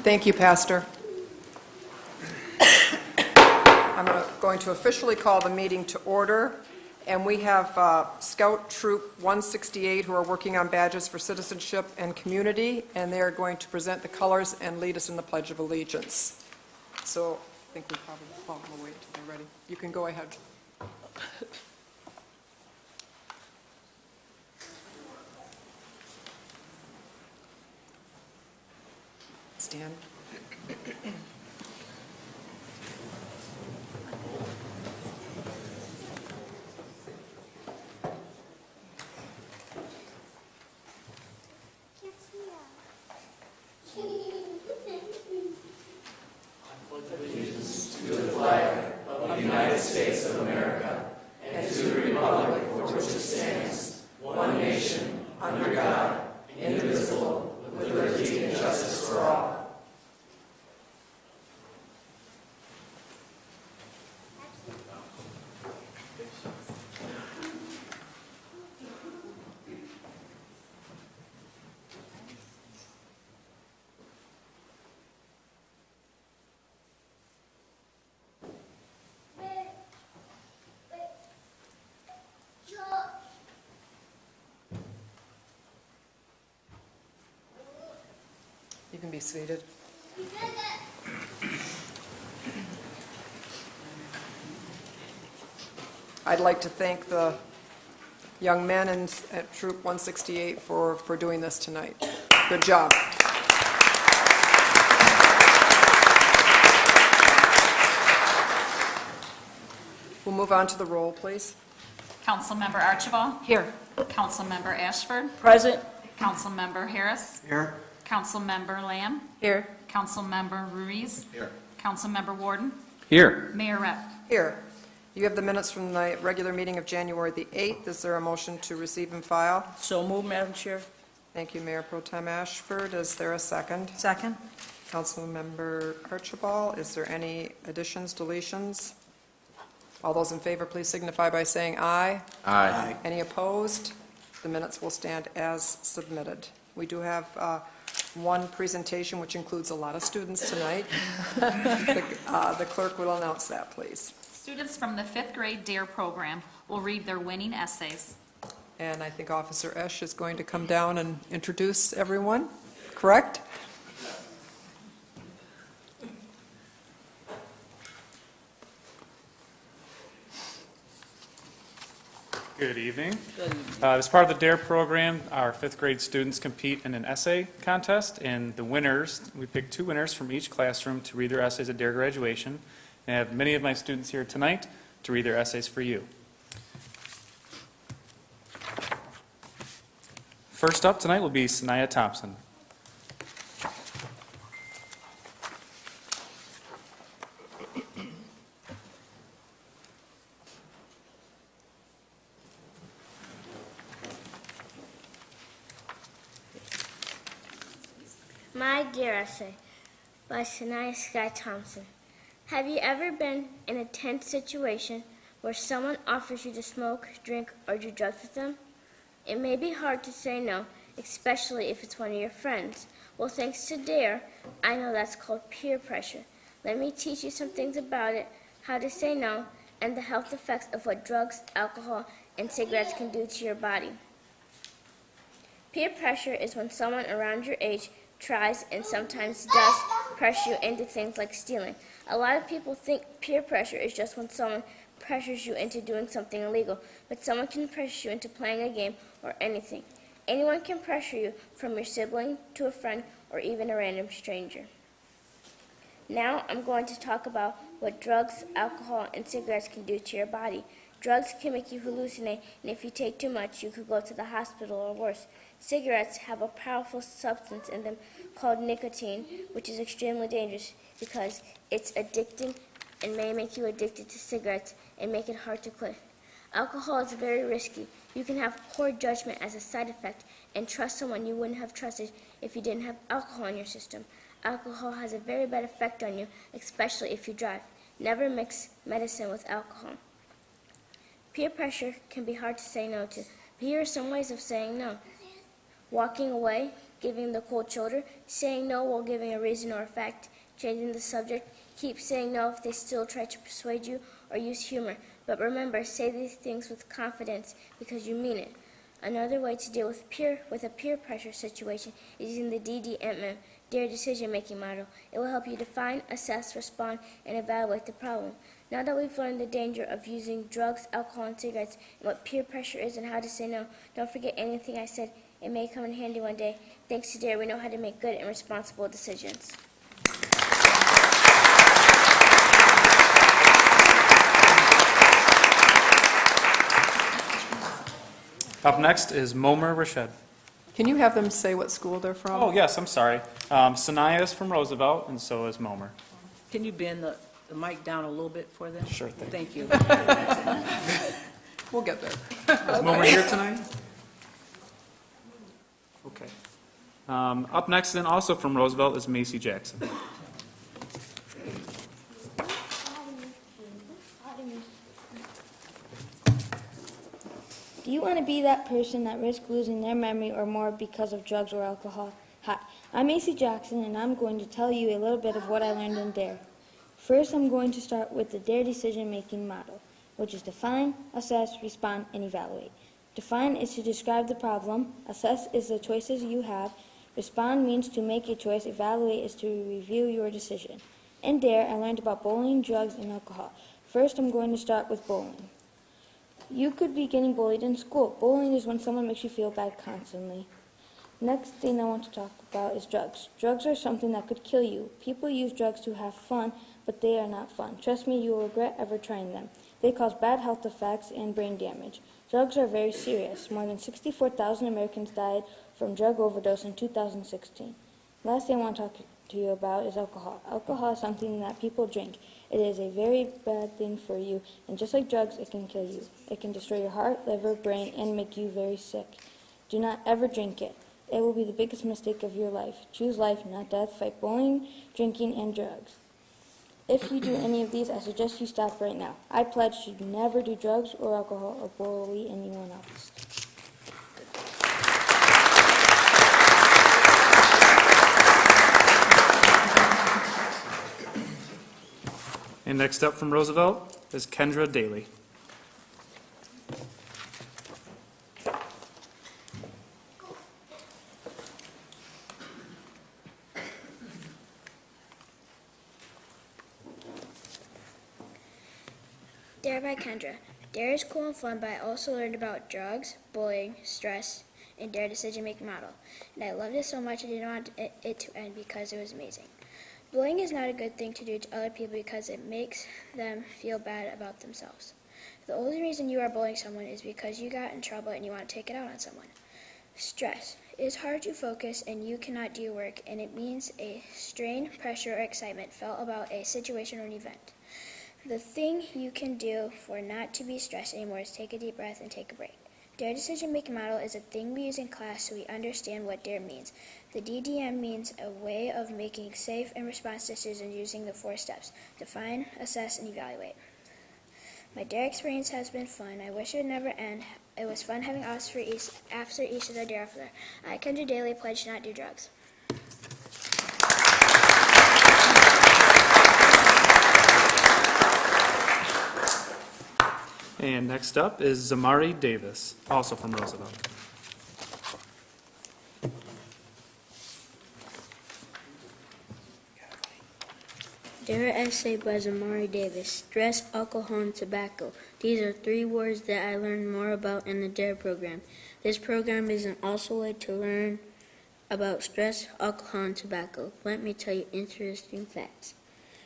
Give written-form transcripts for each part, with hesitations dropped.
Thank you, Pastor. I'm going to officially call the meeting to order, and we have Scout Troop 168 who are working on badges for citizenship and community, and they are going to present the colors and lead us in the Pledge of Allegiance. So I think we probably will wait until they're ready. You can go ahead. Stand. You can be seated. I'd like to thank the young men at Troop 168 for doing this tonight. Good job. We'll move on to the roll, please. Councilmember Archibald. Here. Councilmember Ashford. Present. Councilmember Harris. Here. Councilmember Lamb. Here. Councilmember Ruiz. Here. Councilmember Warden. Here. Mayor Rep. Here. You have the minutes from the regular meeting of January the 8th. Is there a motion to receive and file? So moved, Madam Chair. Thank you, Mayor Pro Tem Ashford. Is there a second? Second. Councilmember Archibald, is there any additions, deletions? All those in favor, please signify by saying aye. Aye. Any opposed? The minutes will stand as submitted. We do have one presentation, which includes a lot of students tonight. The clerk will announce that, please. Students from the 5th grade DARE program will read their winning essays. And I think Officer Esch is going to come down and introduce everyone, correct? Good evening. As part of the DARE program, our 5th grade students compete in an essay contest, and the winners, we pick 2 winners from each classroom to read their essays at DARE graduation. And I have many of my students here tonight to read their essays for you. First up tonight will be Sanaya Thompson. My Dear Essay by Sanaya Sky Thompson. Have you ever been in a tense situation where someone offers you to smoke, drink, or do drugs with them? It may be hard to say no, especially if it's one of your friends. Well, thanks to DARE, I know that's called peer pressure. Let me teach you some things about it, how to say no, and the health effects of what drugs, alcohol, and cigarettes can do to your body. Peer pressure is when someone around your age tries and sometimes does pressure you into things like stealing. A lot of people think peer pressure is just when someone pressures you into doing something illegal, but someone can pressure you into playing a game or anything. Anyone can pressure you, from your sibling to a friend or even a random stranger. Now I'm going to talk about what drugs, alcohol, and cigarettes can do to your body. Drugs can make you hallucinate, and if you take too much, you could go to the hospital or worse. Cigarettes have a powerful substance in them called nicotine, which is extremely dangerous because it's addicting and may make you addicted to cigarettes and make it hard to quit. Alcohol is very risky. You can have poor judgment as a side effect and trust someone you wouldn't have trusted if you didn't have alcohol in your system. Alcohol has a very bad effect on you, especially if you drive. Never mix medicine with alcohol. Peer pressure can be hard to say no to, but here are some ways of saying no. Walking away, giving the cold shoulder, saying no while giving a reason or a fact, changing the subject, keep saying no if they still try to persuade you, or use humor. But remember, say these things with confidence because you mean it. Another way to deal with a peer pressure situation is using the DDMM, Dare Decision-Making Model. It will help you define, assess, respond, and evaluate the problem. Now that we've learned the danger of using drugs, alcohol, and cigarettes, and what peer pressure is and how to say no, don't forget anything I said. It may come in handy one day. Thanks to Dare, we know how to make good and responsible decisions. Up next is Momer Rashed. Can you have them say what school they're from? Oh, yes, I'm sorry. Sanaya is from Roosevelt, and so is Momer. Can you bend the mic down a little bit for them? Sure thing. Thank you. We'll get there. Is Momer here tonight? Okay. Up next, then, also from Roosevelt, is Macy Jackson. Do you want to be that person that risks losing their memory or more because of drugs or alcohol? Hi, I'm Macy Jackson, and I'm going to tell you a little bit of what I learned in DARE. First, I'm going to start with the DARE decision-making model, which is define, assess, respond, and evaluate. Define is to describe the problem, assess is the choices you have, respond means to make a choice, evaluate is to review your decision. In DARE, I learned about bullying, drugs, and alcohol. First, I'm going to start with bullying. You could be getting bullied in school. Bullying is when someone makes you feel bad constantly. Next thing I want to talk about is drugs. Drugs are something that could kill you. People use drugs to have fun, but they are not fun. Trust me, you will regret ever trying them. They cause bad health effects and brain damage. Drugs are very serious. More than 64,000 Americans died from drug overdose in 2016. Last thing I want to talk to you about is alcohol. Alcohol is something that people drink. It is a very bad thing for you, and just like drugs, it can kill you. It can destroy your heart, liver, brain, and make you very sick. Do not ever drink it. It will be the biggest mistake of your life. Choose life, not death. Fight bullying, drinking, and drugs. If you do any of these, I suggest you stop right now. I pledge to never do drugs or alcohol or bully anyone else. And next up from Roosevelt is Kendra Daly. Dare by Kendra. Dare is cool and fun, but I also learned about drugs, bullying, stress, and Dare decision-making model. And I loved it so much I didn't want it to end because it was amazing. Bullying is not a good thing to do to other people because it makes them feel bad about themselves. The only reason you are bullying someone is because you got in trouble and you want to take it out on someone. Stress. It is hard to focus and you cannot do your work, and it means a strain, pressure, or excitement felt about a situation or an event. The thing you can do for not to be stressed anymore is take a deep breath and take a break. Dare decision-making model is a thing we use in class so we understand what Dare means. The DDM means a way of making safe and response decisions using the 4 steps: define, assess, and evaluate. My Dare experience has been fun. I wish it would never end. It was fun having us for after each of the Dare after. I, Kendra Daly, pledge to not do drugs. And next up is Zamari Davis, also from Roosevelt. Dare essay by Zamari Davis. Stress, alcohol, and tobacco. These are 3 words that I learned more about in the DARE program. This program is an awesome way to learn about stress, alcohol, and tobacco. Let me tell you interesting facts.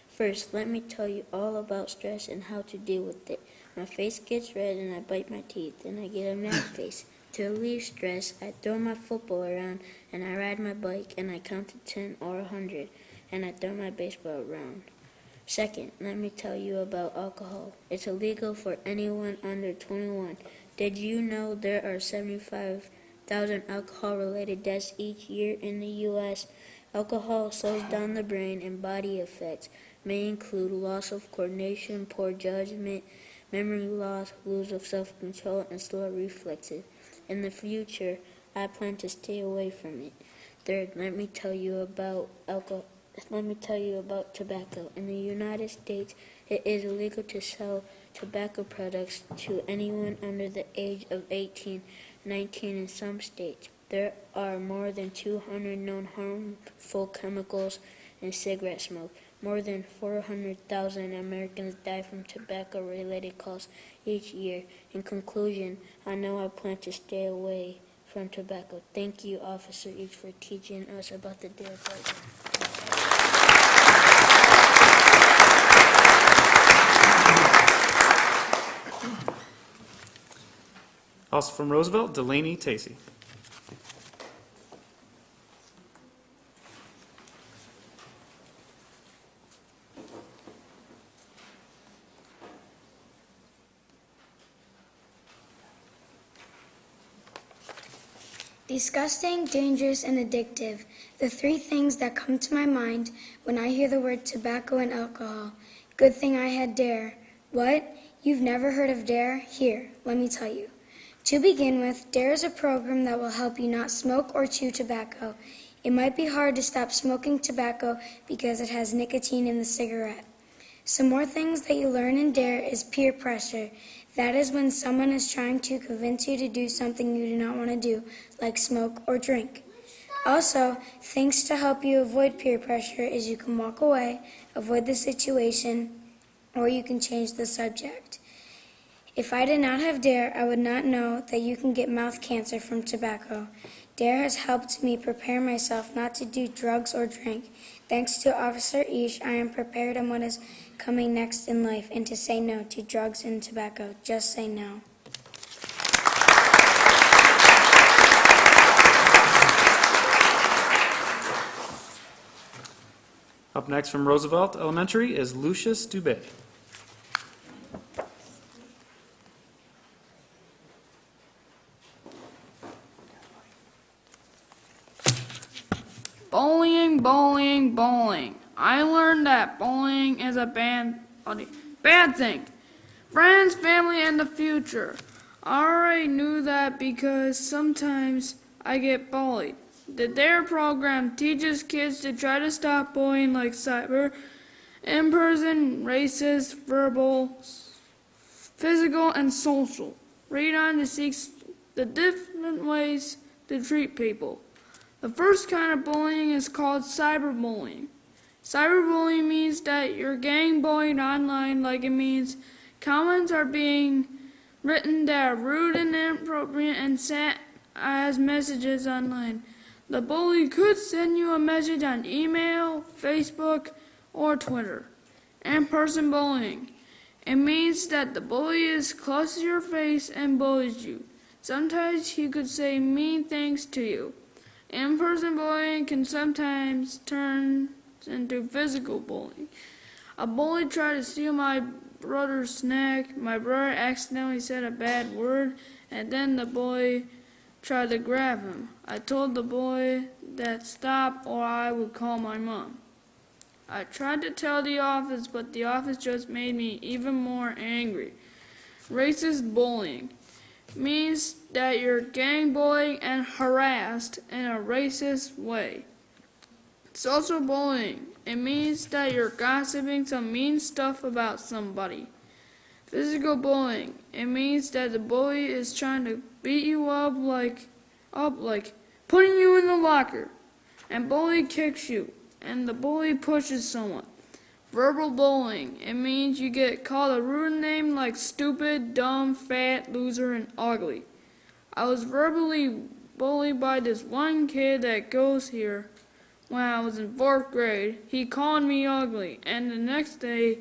First, let me tell you all about stress and how to deal with it. My face gets red and I bite my teeth, and I get a mad face. To relieve stress, I throw my football around and I ride my bike and I count to 10 or 100 and I throw my baseball around. Second, let me tell you about alcohol. It's illegal for anyone under 21. Did you know there are 75,000 alcohol-related deaths each year in the U.S.? Alcohol slows down the brain, and body effects may include loss of coordination, poor judgment, memory loss, lose of self-control, and slow reflexes. In the future, I plan to stay away from it. Third, let me tell you about alcohol. Let me tell you about tobacco. In the United States, it is illegal to sell tobacco products to anyone under the age of 18, 19 in some states. There are more than 200 known harmful chemicals in cigarette smoke. More than 400,000 Americans die from tobacco-related causes each year. In conclusion, I know I plan to stay away from tobacco. Thank you, Officer Each, for teaching us about the DARE program. Also from Roosevelt, Delaney Tacey. Disgusting, dangerous, and addictive. The three things that come to my mind when I hear the word tobacco and alcohol. Good thing I had DARE. What? You've never heard of DARE? Here, let me tell you. To begin with, DARE is a program that will help you not smoke or chew tobacco. It might be hard to stop smoking tobacco because it has nicotine in the cigarette. Some more things that you learn in DARE is peer pressure. That is when someone is trying to convince you to do something you do not want to do, like smoke or drink. Also, things to help you avoid peer pressure is you can walk away, avoid the situation, or you can change the subject. If I did not have DARE, I would not know that you can get mouth cancer from tobacco. DARE has helped me prepare myself not to do drugs or drink. Thanks to Officer Ish, I am prepared on what is coming next in life and to say no to drugs and tobacco. Just say no. Up next from Roosevelt Elementary is Lucius Dubé. Bullying, bullying, bullying. I learned that bullying is a bad thing. Friends, family, and the future. I already knew that because sometimes I get bullied. The DARE program teaches kids to try to stop bullying like cyber, in-person, racist, verbal, physical, and social. Read on to seek the different ways to treat people. The first kind of bullying is called cyberbullying. Cyberbullying means that you're getting bullied online, like it means comments are being written that are rude and inappropriate and sent as messages online. The bully could send you a message on email, Facebook, or Twitter. In-person bullying. It means that the bully is close to your face and bullies you. Sometimes he could say mean things to you. In-person bullying can sometimes turn into physical bullying. A bully tried to steal my brother's snack. My brother accidentally said a bad word, and then the bully tried to grab him. I told the boy that stop or I would call my mom. I tried to tell the office, but the office just made me even more angry. Racist bullying means that you're getting bullied and harassed in a racist way. Social bullying. It means that you're gossiping some mean stuff about somebody. Physical bullying. It means that the bully is trying to beat you up like putting you in the locker. And bully kicks you. And the bully pushes someone. Verbal bullying. It means you get called a rude name like stupid, dumb, fat, loser, and ugly. I was verbally bullied by this one kid that goes here when I was in 4th grade. He called me ugly, and the next day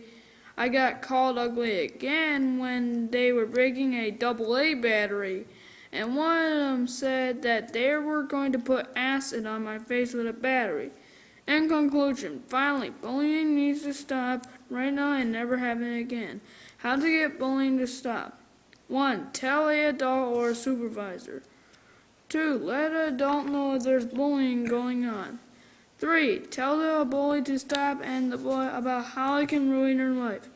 I got called ugly again when they were breaking a AA battery, and one of them said that they were going to put acid on my face with a battery. In conclusion, finally, bullying needs to stop right now and never happen again. How to get bullying to stop? 1. Tell an adult or a supervisor. 2. Let an adult know there's bullying going on. 3. Tell the bully to stop and the boy about how it can ruin their life.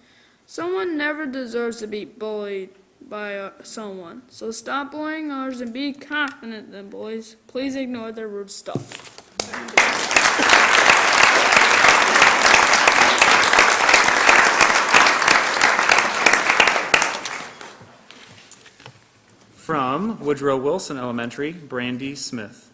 Someone never deserves to be bullied by someone. So stop bullying others and be confident in them, boys. Please ignore their rude stuff. Woodrow Wilson Elementary, Brandy Smith.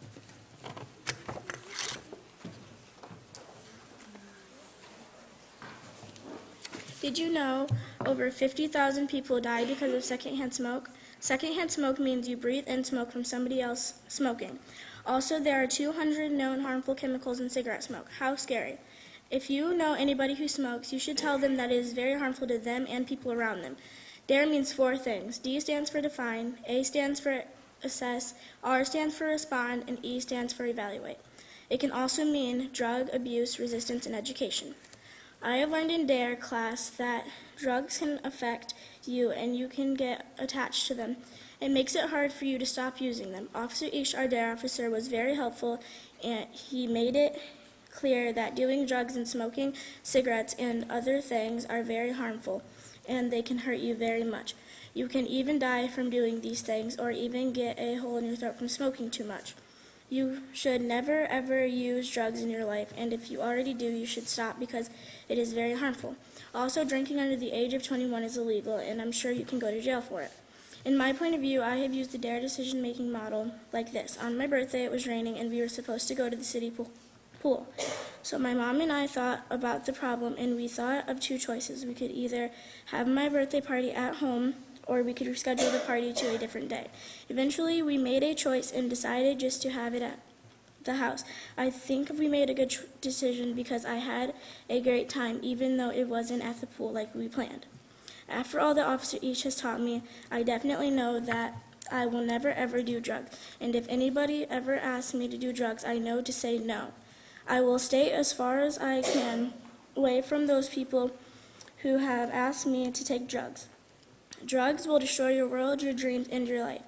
Did you know over 50,000 people die because of secondhand smoke? Secondhand smoke means you breathe in smoke from somebody else smoking. Also, there are 200 known harmful chemicals in cigarette smoke. How scary. If you know anybody who smokes, you should tell them that it is very harmful to them and people around them. DARE means 4 things. D stands for define, A stands for assess, R stands for respond, and E stands for evaluate. It can also mean drug abuse, resistance, and education. I have learned in DARE class that drugs can affect you and you can get attached to them. It makes it hard for you to stop using them. Officer Ish, our DARE officer, was very helpful, and he made it clear that doing drugs and smoking cigarettes and other things are very harmful, and they can hurt you very much. You can even die from doing these things or even get a hole in your throat from smoking too much. You should never ever use drugs in your life, and if you already do, you should stop because it is very harmful. Also, drinking under the age of 21 is illegal, and I'm sure you can go to jail for it. In my point of view, I have used the DARE decision-making model like this. On my birthday, it was raining, and we were supposed to go to the city pool. So my mom and I thought about the problem, and we thought of 2 choices. We could either have my birthday party at home, or we could reschedule the party to a different day. Eventually, we made a choice and decided just to have it at the house. I think we made a good decision because I had a great time, even though it wasn't at the pool like we planned. After all that Officer Ish has taught me, I definitely know that I will never ever do drugs. And if anybody ever asks me to do drugs, I know to say no. I will stay as far as I can away from those people who have asked me to take drugs. Drugs will destroy your world, your dreams, and your life.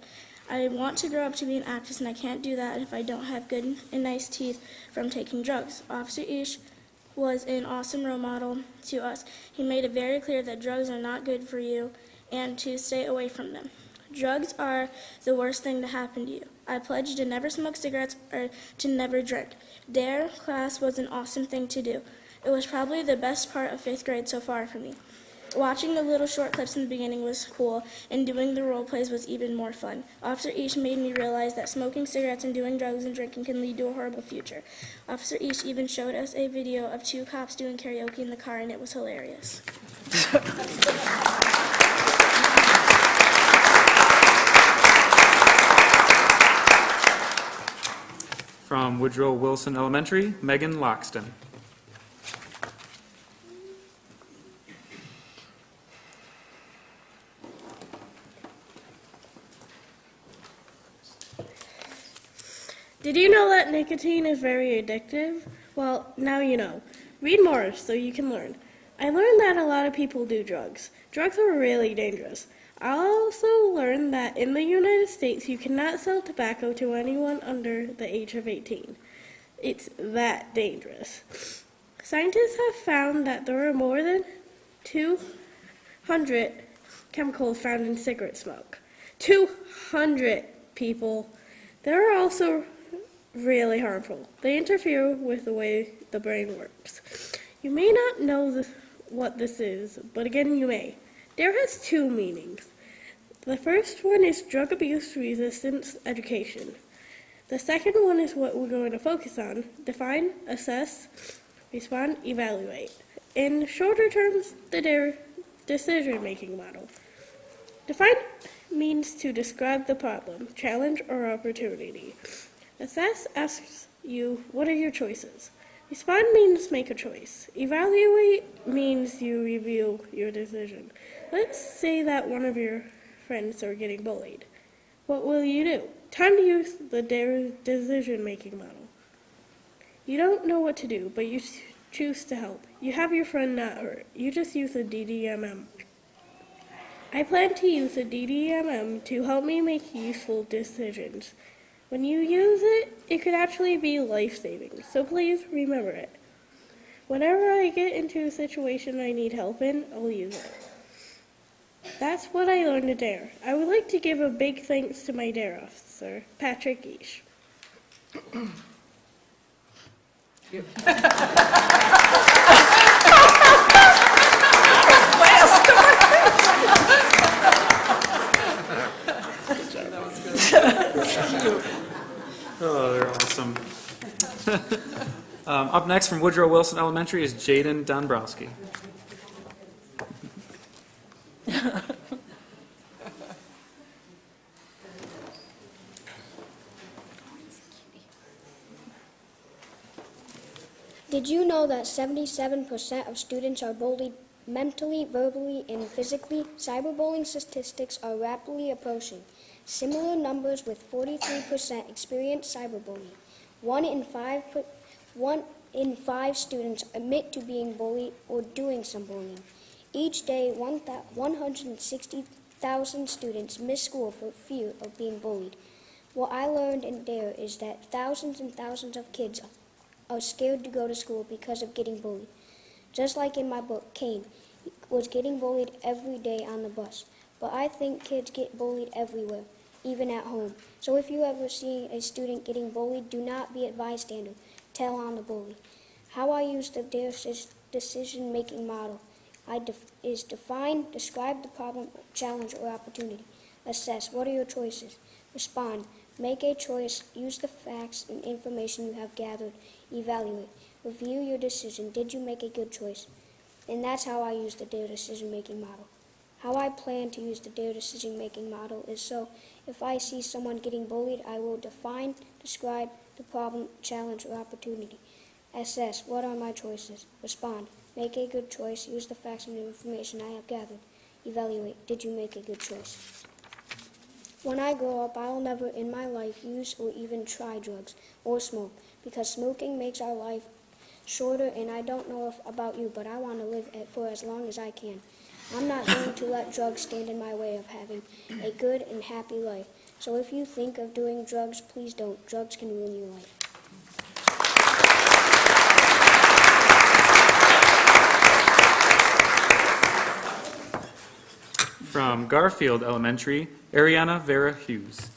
I want to grow up to be an actress, and I can't do that if I don't have good and nice teeth from taking drugs. Officer Ish was an awesome role model to us. He made it very clear that drugs are not good for you and to stay away from them. Drugs are the worst thing to happen to you. I pledge to never smoke cigarettes or to never drink. DARE class was an awesome thing to do. It was probably the best part of 5th grade so far for me. Watching the little short clips in the beginning was cool, and doing the role plays was even more fun. Officer Ish made me realize that smoking cigarettes and doing drugs and drinking can lead to a horrible future. Officer Ish even showed us a video of 2 cops doing karaoke in the car, and it was hilarious. From Woodrow Wilson Elementary, Megan Loxton. Did you know that nicotine is very addictive? Well, now you know. Read more so you can learn. I learned that a lot of people do drugs. Drugs are really dangerous. I also learned that in the United States you cannot sell tobacco to anyone under the age of 18. It's that dangerous. Scientists have found that there are more than 200 chemicals found in cigarette smoke. 200 people. They're also really harmful. They interfere with the way the brain works. You may not know what this is, but again you may. DARE has 2 meanings. The first one is drug abuse resistance education. The second one is what we're going to focus on: define, assess, respond, evaluate. In shorter terms, the DARE decision-making model. Define means to describe the problem, challenge, or opportunity. Assess asks you, what are your choices? Respond means make a choice. Evaluate means you review your decision. Let's say that one of your friends are getting bullied. What will you do? Time to use the DARE decision-making model. You don't know what to do, but you choose to help. You have your friend not hurt. You just use a DDMM. I plan to use a DDMM to help me make useful decisions. When you use it, it could actually be life-saving, so please remember it. Whenever I get into a situation I need help in, I'll use it. That's what I learned at DARE. I would like to give a big thanks to my DARE officer, Patrick Ish. That was good. Up next from Woodrow Wilson Elementary is Jaden Dombrowski. Did you know that 77% of students are bullied mentally, verbally, and physically? Cyberbullying statistics are rapidly approaching similar numbers, with 43% experience cyberbullying. One in five students admit to being bullied or doing some bullying. Each day, 160,000 students miss school for fear of being bullied. What I learned in DARE is that thousands and thousands of kids are scared to go to school because of getting bullied. Just like in my book, Kane was getting bullied every day on the bus. But I think kids get bullied everywhere, even at home. So if you ever see a student getting bullied, do not be a bystander. Tell on the bully. How I use the DARE decision-making model is define, describe the problem, challenge, or opportunity. Assess, what are your choices? Respond, make a choice, use the facts and information you have gathered. Evaluate, review your decision. Did you make a good choice? And that's how I use the DARE decision-making model. How I plan to use the DARE decision-making model is so if I see someone getting bullied, I will define, describe the problem, challenge, or opportunity. Assess, what are my choices? Respond, make a good choice, use the facts and information I have gathered. Evaluate, did you make a good choice? When I grow up, I will never in my life use or even try drugs or smoke, because smoking makes our life shorter, and I don't know about you, but I want to live for as long as I can. I'm not going to let drugs stand in my way of having a good and happy life. So if you think of doing drugs, please don't. Drugs can ruin your life. From Garfield Elementary, Ariana Vera Hughes.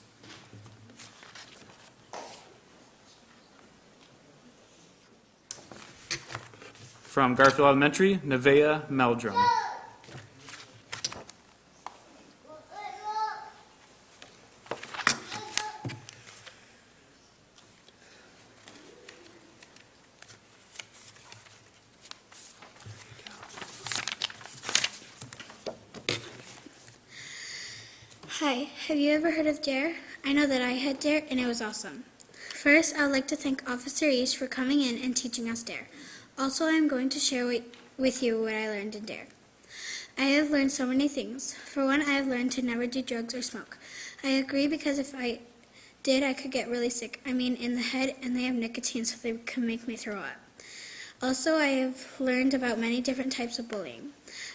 From Garfield Elementary, Nevaeh Meldrum. Hi, have you ever heard of DARE? I know that I had DARE and it was awesome. First, I would like to thank Officer East for coming in and teaching us DARE. Also, I am going to share with you what I learned in DARE. I have learned so many things. For one, I have learned to never do drugs or smoke. I agree, because if I did, I could get really sick. I mean, in the head, and they have nicotine, so they can make me throw up. Also, I have learned about many different types of bullying.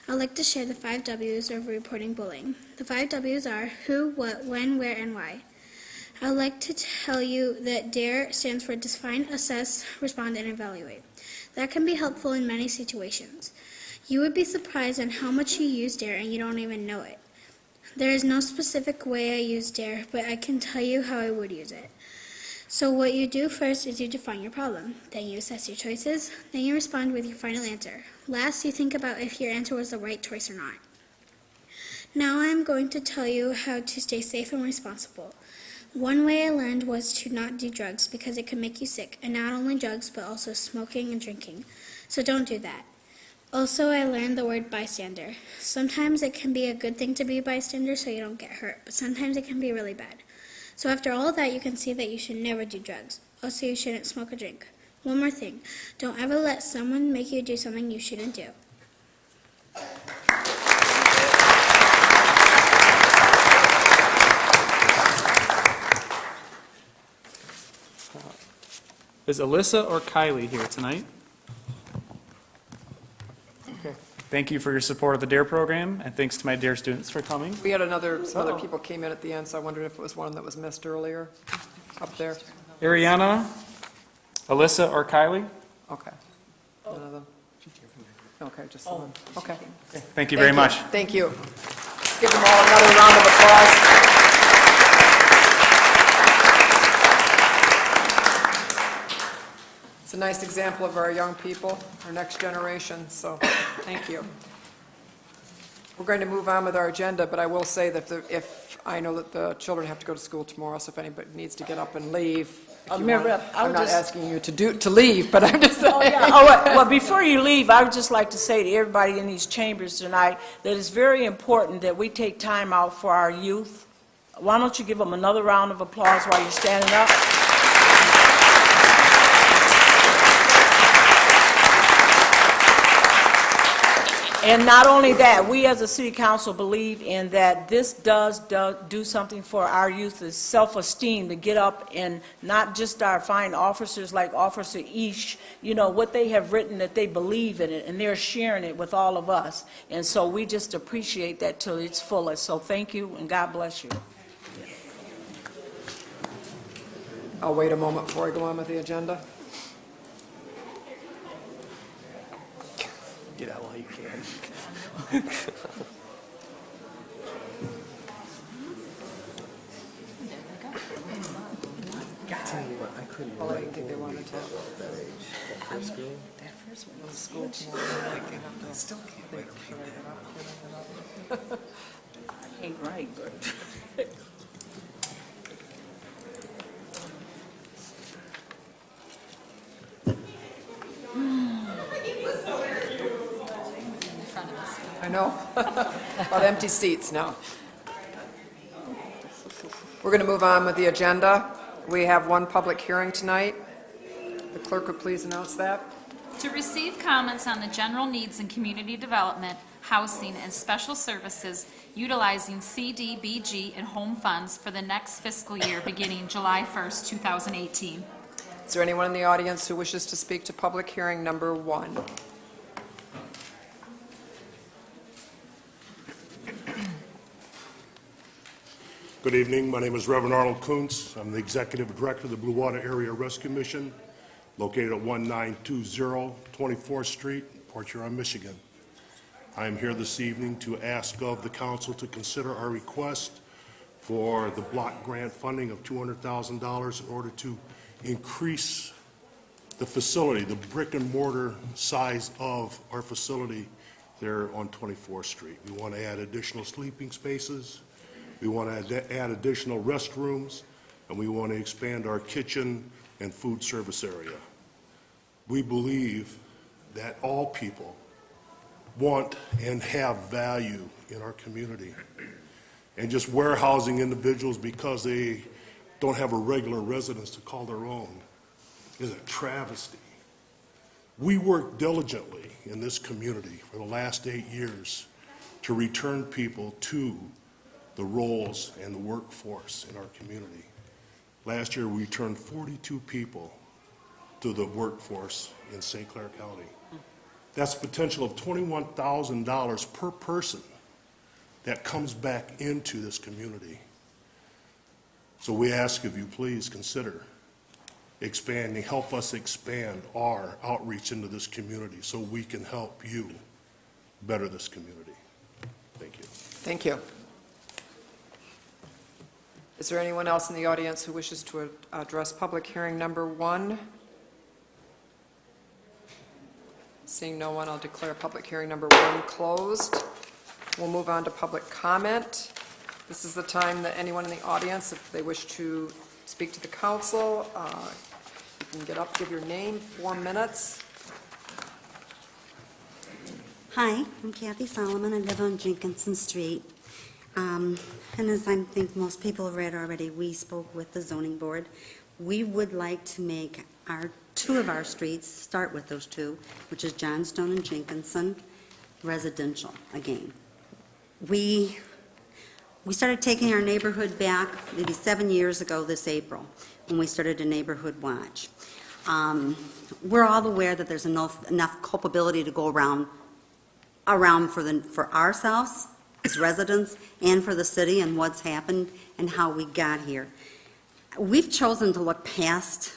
I would like to share the 5 W's of reporting bullying. The 5 W's are who, what, when, where, and why. I would like to tell you that DARE stands for define, assess, respond, and evaluate. That can be helpful in many situations. You would be surprised at how much you use DARE and you don't even know it. There is no specific way I use DARE, but I can tell you how I would use it. So what you do first is you define your problem. Then you assess your choices. Then you respond with your final answer. Last, you think about if your answer was the right choice or not. Now I'm going to tell you how to stay safe and responsible. One way I learned was to not do drugs, because it can make you sick, and not only drugs but also smoking and drinking. So don't do that. Also, I learned the word bystander. Sometimes it can be a good thing to be a bystander so you don't get hurt, but sometimes it can be really bad. So after all of that, you can see that you should never do drugs. Also, you shouldn't smoke or drink. One more thing, don't ever let someone make you do something you shouldn't do. Is Alyssa or Kylie here tonight? Okay. Thank you for your support of the DARE program, and thanks to my DARE students for coming. We had some other people came in at the end, so I wondered if it was one that was missed earlier up there. Ariana, Alyssa, or Kylie? Okay. None of them? Okay, just one. Okay. Thank you very much. Thank you. Let's give them all another round of applause. It's a nice example of our young people, our next generation, so thank you. We're going to move on with our agenda, but I will say that if I know that the children have to go to school tomorrow, so if anybody needs to get up and leave, If you Mayor want. Rep, I I'm would not just- asking you to leave, but I'm just saying. Well, before you leave, I would just like to say to everybody in these chambers tonight that it's very important that we take time out for our youth. Why don't you give them another round of applause while you're standing up? And not only that, we as a city council believe in that this does do something for our youth, is self-esteem, to get up and not just our fine officers like Officer Ish, you know, what they have written, that they believe in it, and they're sharing it with all of us. And so we just appreciate that to its fullest. So thank you, and God bless you. I'll wait a moment before I go on with the agenda. Get out while you can. Tell you what, I couldn't Well, I wait didn't think they wanted to. that age. That first girl. That first one was school tomorrow. I still can't wait. I ain't right, but... I know. About empty seats now. We're going to move on with the agenda. We have one public hearing tonight. The clerk would please announce that. To receive comments on the general needs in community development, housing, and special services utilizing CDBG and home funds for the next fiscal year beginning July 1st, 2018. Is there anyone in the audience who wishes to speak to public hearing number 1? Good evening. My name is Reverend Arnold Kuntz. I'm the Executive Director of the Blue Water Area Rescue Mission, located at 1920 24th Street, Port Huron, Michigan. I am here this evening to ask of the council to consider our request for the block grant funding of $200,000 in order to increase the facility, the brick and mortar size of our facility there on 24th Street. We want to add additional sleeping spaces. We want to add additional restrooms, and we want to expand our kitchen and food service area. We believe that all people want and have value in our community. And just warehousing individuals because they don't have a regular residence to call their own is a travesty. We work diligently in this community for the last 8 years to return people to the roles and the workforce in our community. Last year, we returned 42 people to the workforce in St. Clair County. That's a potential of $21,000 per person that comes back into this community. So we ask if you please consider expanding, help us expand our outreach into this community so we can help you better this community. Thank you. Thank you. Is there anyone else in the audience who wishes to address public hearing number 1? Seeing no one, I'll declare public hearing number 1 closed. We'll move on to public comment. This is the time that anyone in the audience, if they wish to speak to the council, you can get up, give your name, 4 minutes. Hi, I'm Kathy Solomon. I live on Jenkinson Street. And as I think most people have read already, we spoke with the zoning board. We would like to make our 2 of our streets, start with those 2, which is Johnstone and Jenkinson, residential again. We started taking our neighborhood back maybe 7 years ago this April, when we started a neighborhood watch. We're all aware that there's enough culpability to go around for ourselves as residents and for the city and what's happened and how we got here. We've chosen to look past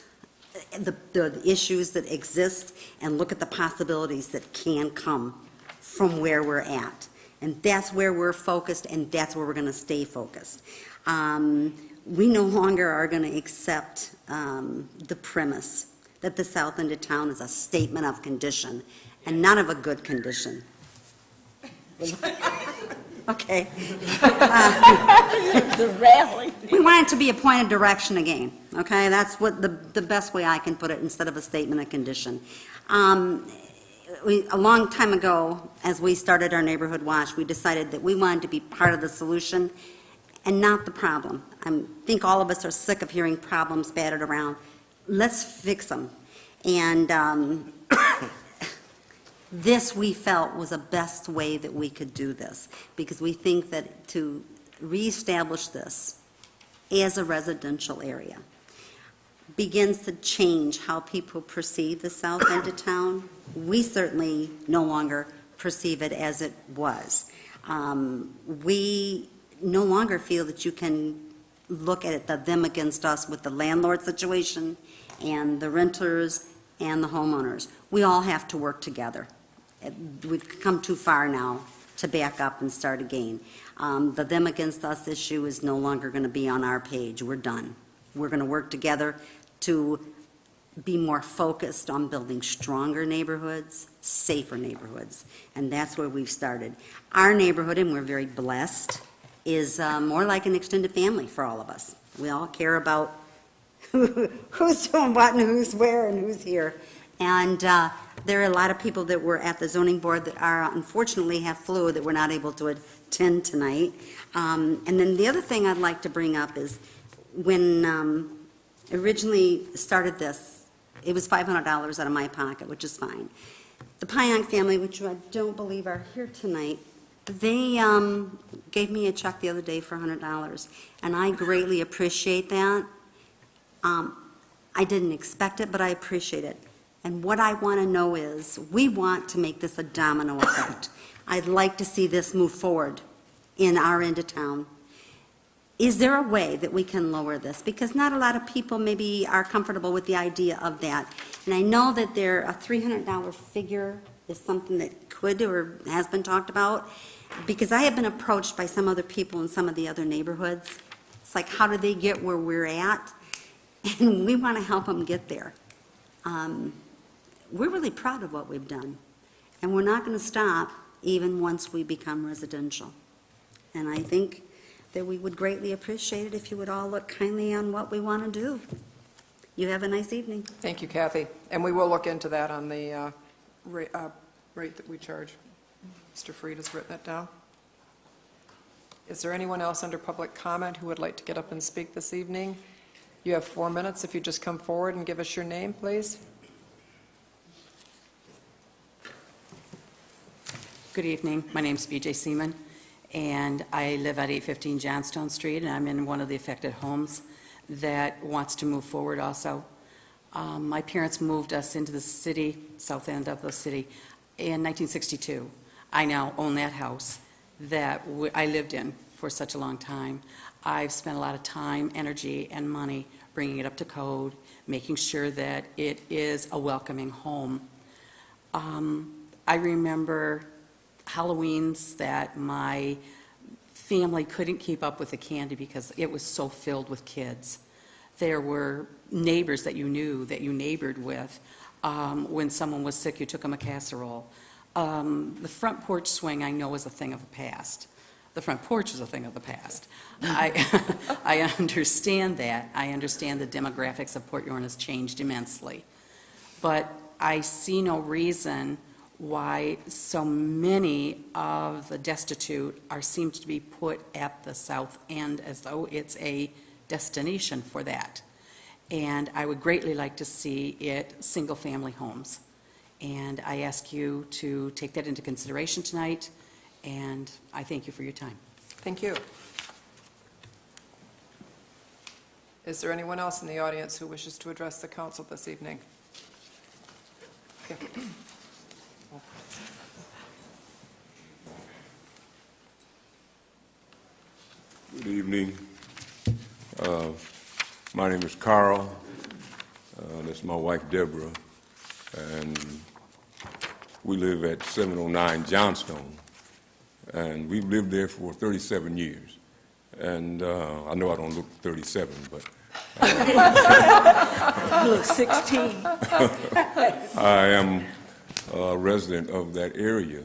the issues that exist and look at the possibilities that can come from where we're at. And that's where we're focused, and that's where we're going to stay focused. We no longer are going to accept the premise that the south end of town is a statement of condition and not of a good condition. Okay. The rally. We want it to be a point of direction again. okay? That's what the best way I can put it instead of a statement of condition. A long time ago, as we started our neighborhood watch, we decided that we wanted to be part of the solution and not the problem. I think all of us are sick of hearing problems battered around. Let's fix them. And this, we felt, was the best way that we could do this, because we think that to reestablish this as a residential area begins to change how people perceive the south end of town. We certainly no longer perceive it as it was. We no longer feel that you can look at it, the them against us with the landlord situation and the renters and the homeowners. We all have to work together. We've come too far now to back up and start again. The them against us issue is no longer going to be on our page. We're done. We're going to work together to be more focused on building stronger neighborhoods, safer neighborhoods, and that's where we've started. Our neighborhood, and we're very blessed, is more like an extended family for all of us. We all care about who's doing what and who's where and who's here. And there are a lot of people that were at the zoning board that are unfortunately have flu that we're not able to attend tonight. And then the other thing I'd like to bring up is when originally started this, it was $500 out of my pocket, which is fine. The Pionk family, which I don't believe are here tonight, they gave me a check the other day for $100, and I greatly appreciate that. I didn't expect it, but I appreciate it. And what I want to know is, we want to make this a domino effect. I'd like to see this move forward in our end of town. Is there a way that we can lower this? Because not a lot of people maybe are comfortable with the idea of that. And I know that a $300 figure is something that could or has been talked about, because I have been approached by some other people in some of the other neighborhoods. It's like, how do they get where we're at? And we want to help them get there. We're really proud of what we've done, and we're not going to stop even once we become residential. And I think that we would greatly appreciate it if you would all look kindly on what we want to do. You have a nice evening. Thank you, Kathy. And we will look into that on the rate that we charge. Mr. Fried has written it down. Is there anyone else under public comment who would like to get up and speak this evening? You have 4 minutes. If you just come forward and give us your name, please. Good evening. My name's BJ Seaman, and I live at 815 Johnstone Street, and I'm in one of the affected homes that wants to move forward also. My parents moved us into the city, south end of the city, in 1962. I now own that house that I lived in for such a long time. I've spent a lot of time, energy, and money bringing it up to code, making sure that it is a welcoming home. I remember Halloweens that my family couldn't keep up with the candy because it was so filled with kids. There were neighbors that you knew, that you neighbored with. When someone was sick, you took them a casserole. The front porch swing, I know, is a thing of the past. The front porch is a thing of the past. I understand that. I understand the demographics of Port Huron has changed immensely. But I see no reason why so many of the destitute seem to be put at the south end as though it's a destination for that. And I would greatly like to see it single-family homes. And I ask you to take that into consideration tonight, and I thank you for your time. Thank you. Is there anyone else in the audience who wishes to address the council this evening? Okay. Good evening. My name is Carl. This is my wife, Deborah, and we live at 709 Johnstone, and we've lived there for 37 years. And I know I don't look 37, but You look 16. I am a resident of that area.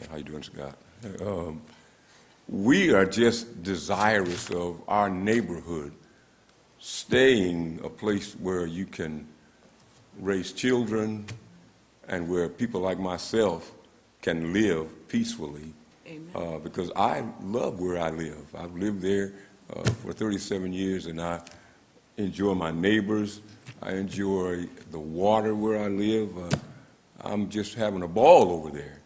How you doing, Scott? We are just desirous of our neighborhood staying a place where you can raise children and where people like myself can live peacefully. Because I love where I live. I've lived there for 37 years, and I enjoy my neighbors. I enjoy the water where I live. I'm just having a ball over there.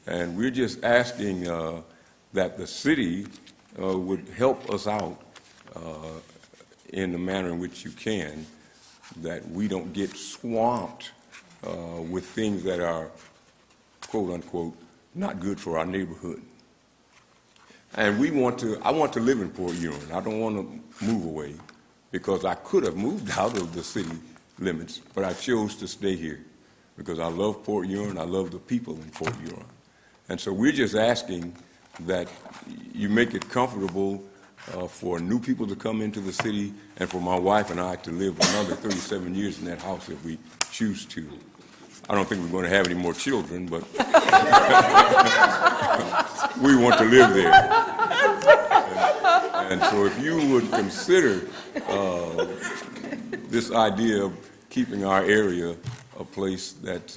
And we're just asking that the city would help us out in the manner in which you can, that we don't get swamped with things that are, quote unquote, not good for our neighborhood. And I want to live in Port Huron. I don't want to move away, because I could have moved out of the city limits, but I chose to stay here because I love Port Huron. I love the people in Port Huron. And so we're just asking that you make it comfortable for new people to come into the city and for my wife and I to live another 37 years in that house if we choose to. I don't think we're going to have any more children, but we want to live there. And so if you would consider this idea of keeping our area a place that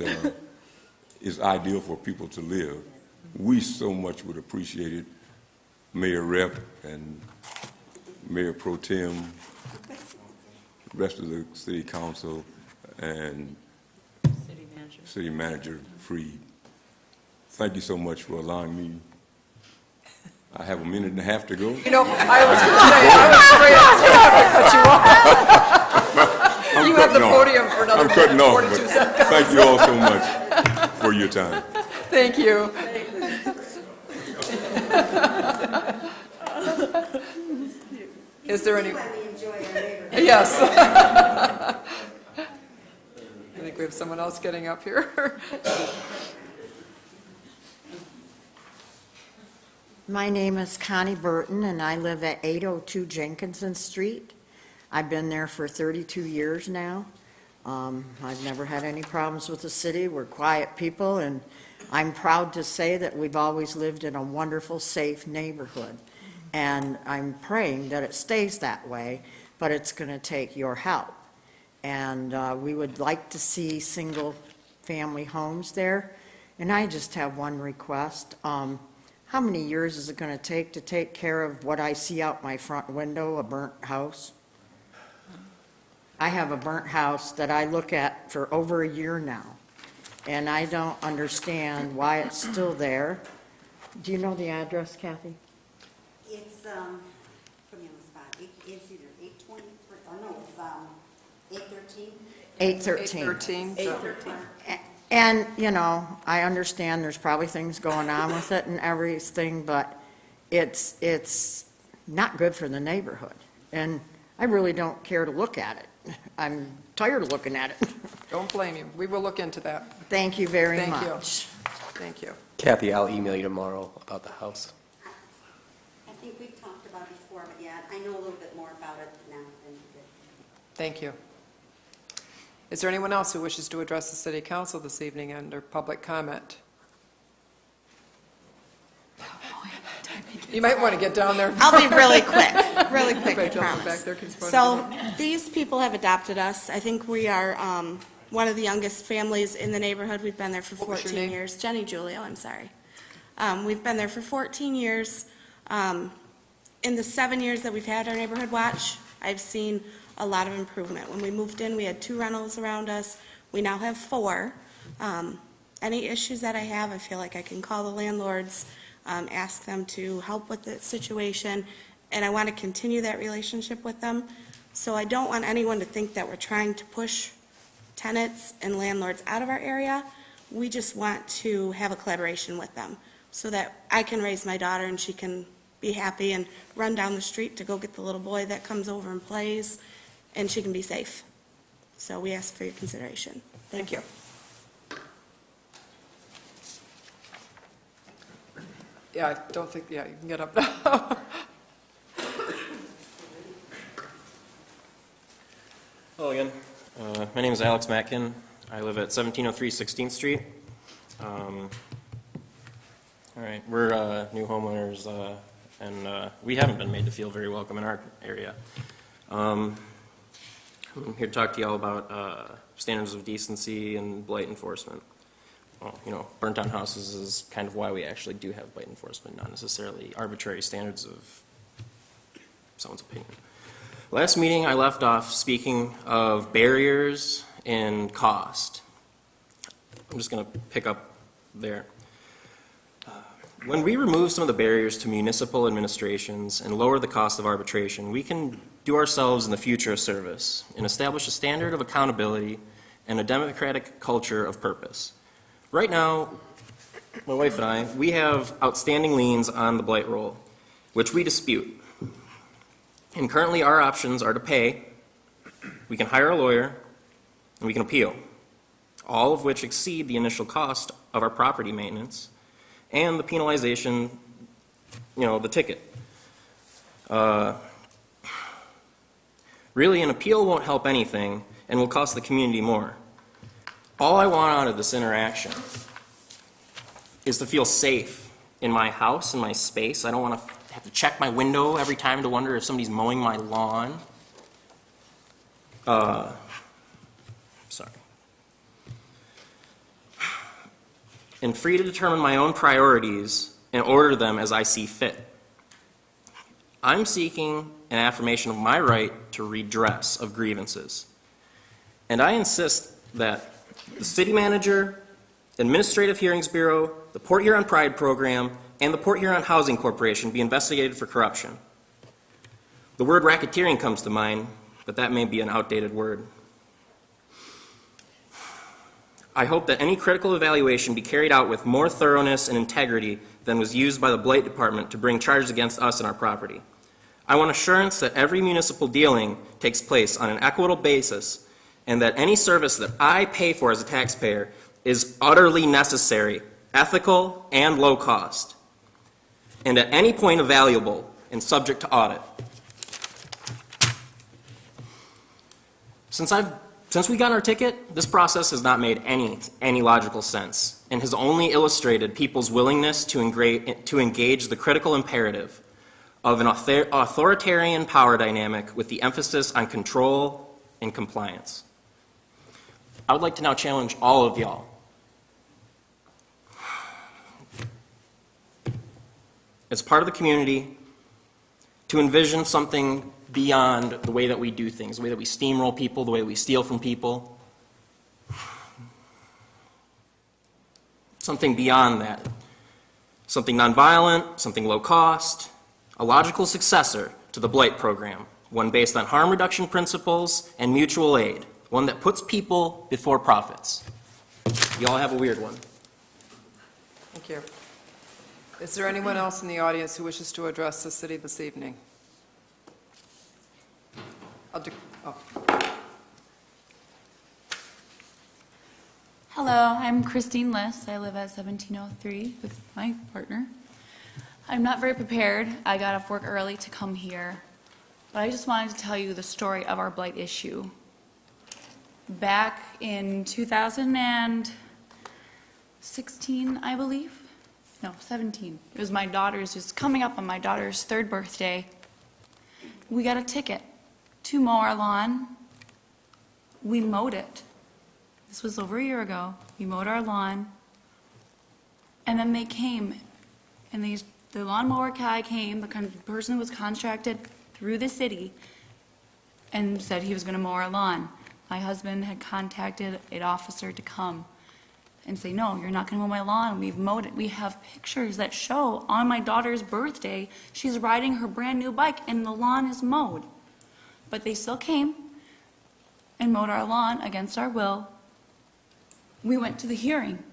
is ideal for people to live, we so much would appreciate it. Mayor Rep and Mayor Pro Tem, rest of the City Council, and City Manager Freed. Thank you so much for allowing me. I have a minute and a half to go. You know, I was going to say, I was afraid I was going to have to cut you off. You have the podium for another minute and 42 seconds. Thank you all so much for your time. Thank you. Is there any? Yes. I think we have someone else getting up here. My name is Connie Burton, and I live at 802 Jenkinson Street. I've been there for 32 years now. I've never had any problems with the city. We're quiet people, and I'm proud to say that we've always lived in a wonderful, safe neighborhood. And I'm praying that it stays that way, but it's going to take your help. And we would like to see single-family homes there. And I just have one request. How many years is it going to take care of what I see out my front window, a burnt house? I have a burnt house that I look at for over a year now, and I don't understand why it's still there. Do you know the address, Kathy? It's, put me on the spot, it's either 823, or no, it's 813? 813. 813. And, you know, I understand there's probably things going on with it and everything, but it's not good for the neighborhood. And I really don't care to look at it. I'm tired of looking at it. Don't blame you. We will look into that. Thank you very Thank you. much. Thank you. Kathy, I'll email you tomorrow about the house. I think we've talked about it before, but yeah, I know a little bit more about it now than you did. Thank you. Is there anyone else who wishes to address the City Council this evening under public comment? You might want to get down there. I'll be really quick, I Jump back promise. there, 'cause it's So these people have adopted us. I think we are one of the youngest families in the neighborhood. We've been there for What was your 14 name? years. Jenny Julio, I'm sorry. We've been there for 14 years. In the 7 years that we've had our neighborhood watch, I've seen a lot of improvement. When we moved in, we had 2 rentals around us. We now have 4. Any issues that I have, I feel like I can call the landlords, ask them to help with the situation, and I want to continue that relationship with them. So I don't want anyone to think that we're trying to push tenants and landlords out of our area. We just want to have a collaboration with them so that I can raise my daughter and she can be happy and run down the street to go get the little boy that comes over and plays, and she can be safe. So we ask for your consideration. Thank you. Yeah, I don't think, yeah, you can get up now. Hello again. My name is Alex Matkin. I live at 1703 16th Street. All right, we're new homeowners, and we haven't been made to feel very welcome in our area. I'm here to talk to y'all about standards of decency and blight enforcement. Well, you know, burnt-down houses is kind of why we actually do have blight enforcement, not necessarily arbitrary standards of someone's opinion. Last meeting, I left off speaking of barriers and cost. I'm just going to pick up there. When we remove some of the barriers to municipal administrations and lower the cost of arbitration, we can do ourselves in the future a service and establish a standard of accountability and a democratic culture of purpose. Right now, my wife and I, we have outstanding liens on the blight roll, which we dispute. And currently our options are to pay, we can hire a lawyer, and we can appeal, all of which exceed the initial cost of our property maintenance and the penalization, you know, the ticket. Really, an appeal won't help anything and will cost the community more. All I want out of this interaction is to feel safe in my house, in my space. I don't want to have to check my window every time to wonder if somebody's mowing my lawn. Sorry. And free to determine my own priorities and order them as I see fit. I'm seeking an affirmation of my right to redress of grievances. And I insist that the city manager, Administrative Hearings Bureau, the Port Huron Pride Program, and the Port Huron Housing Corporation be investigated for corruption. The word racketeering comes to mind, but that may be an outdated word. I hope that any critical evaluation be carried out with more thoroughness and integrity than was used by the Blight Department to bring charges against us and our property. I want assurance that every municipal dealing takes place on an equitable basis and that any service that I pay for as a taxpayer is utterly necessary, ethical, and low cost, and at any point valuable and subject to audit. Since we got our ticket, this process has not made any logical sense and has only illustrated people's willingness to engage the critical imperative of an authoritarian power dynamic with the emphasis on control and compliance. I would like to now challenge all of y'all as part of the community to envision something beyond the way that we do things, the way that we steamroll people, the way we steal from people. Something beyond that. Something nonviolent, something low cost, a logical successor to the Blight program, one based on harm reduction principles and mutual aid, one that puts people before profits. You all have a weird one. Thank you. Is there anyone else in the audience who wishes to address the city this evening? Hello, I'm Christine Liss. I live at 1703 with my partner. I'm not very prepared. I got off work early to come here, but I just wanted to tell you the story of our blight issue. Back in 2016, I believe. No, 17. It was my daughter's, just coming up on my daughter's 3rd birthday. We got a ticket to mow our lawn. We mowed it. This was over a year ago. We mowed our lawn. And then they came, and the lawnmower guy came, the kind of person who was contracted through the city, and said he was going to mow our lawn. My husband had contacted an officer to come and say, no, you're not going to mow my lawn. We've mowed it. We have pictures that show on my daughter's birthday, she's riding her brand new bike and the lawn is mowed. But they still came and mowed our lawn against our will. We went to the hearing,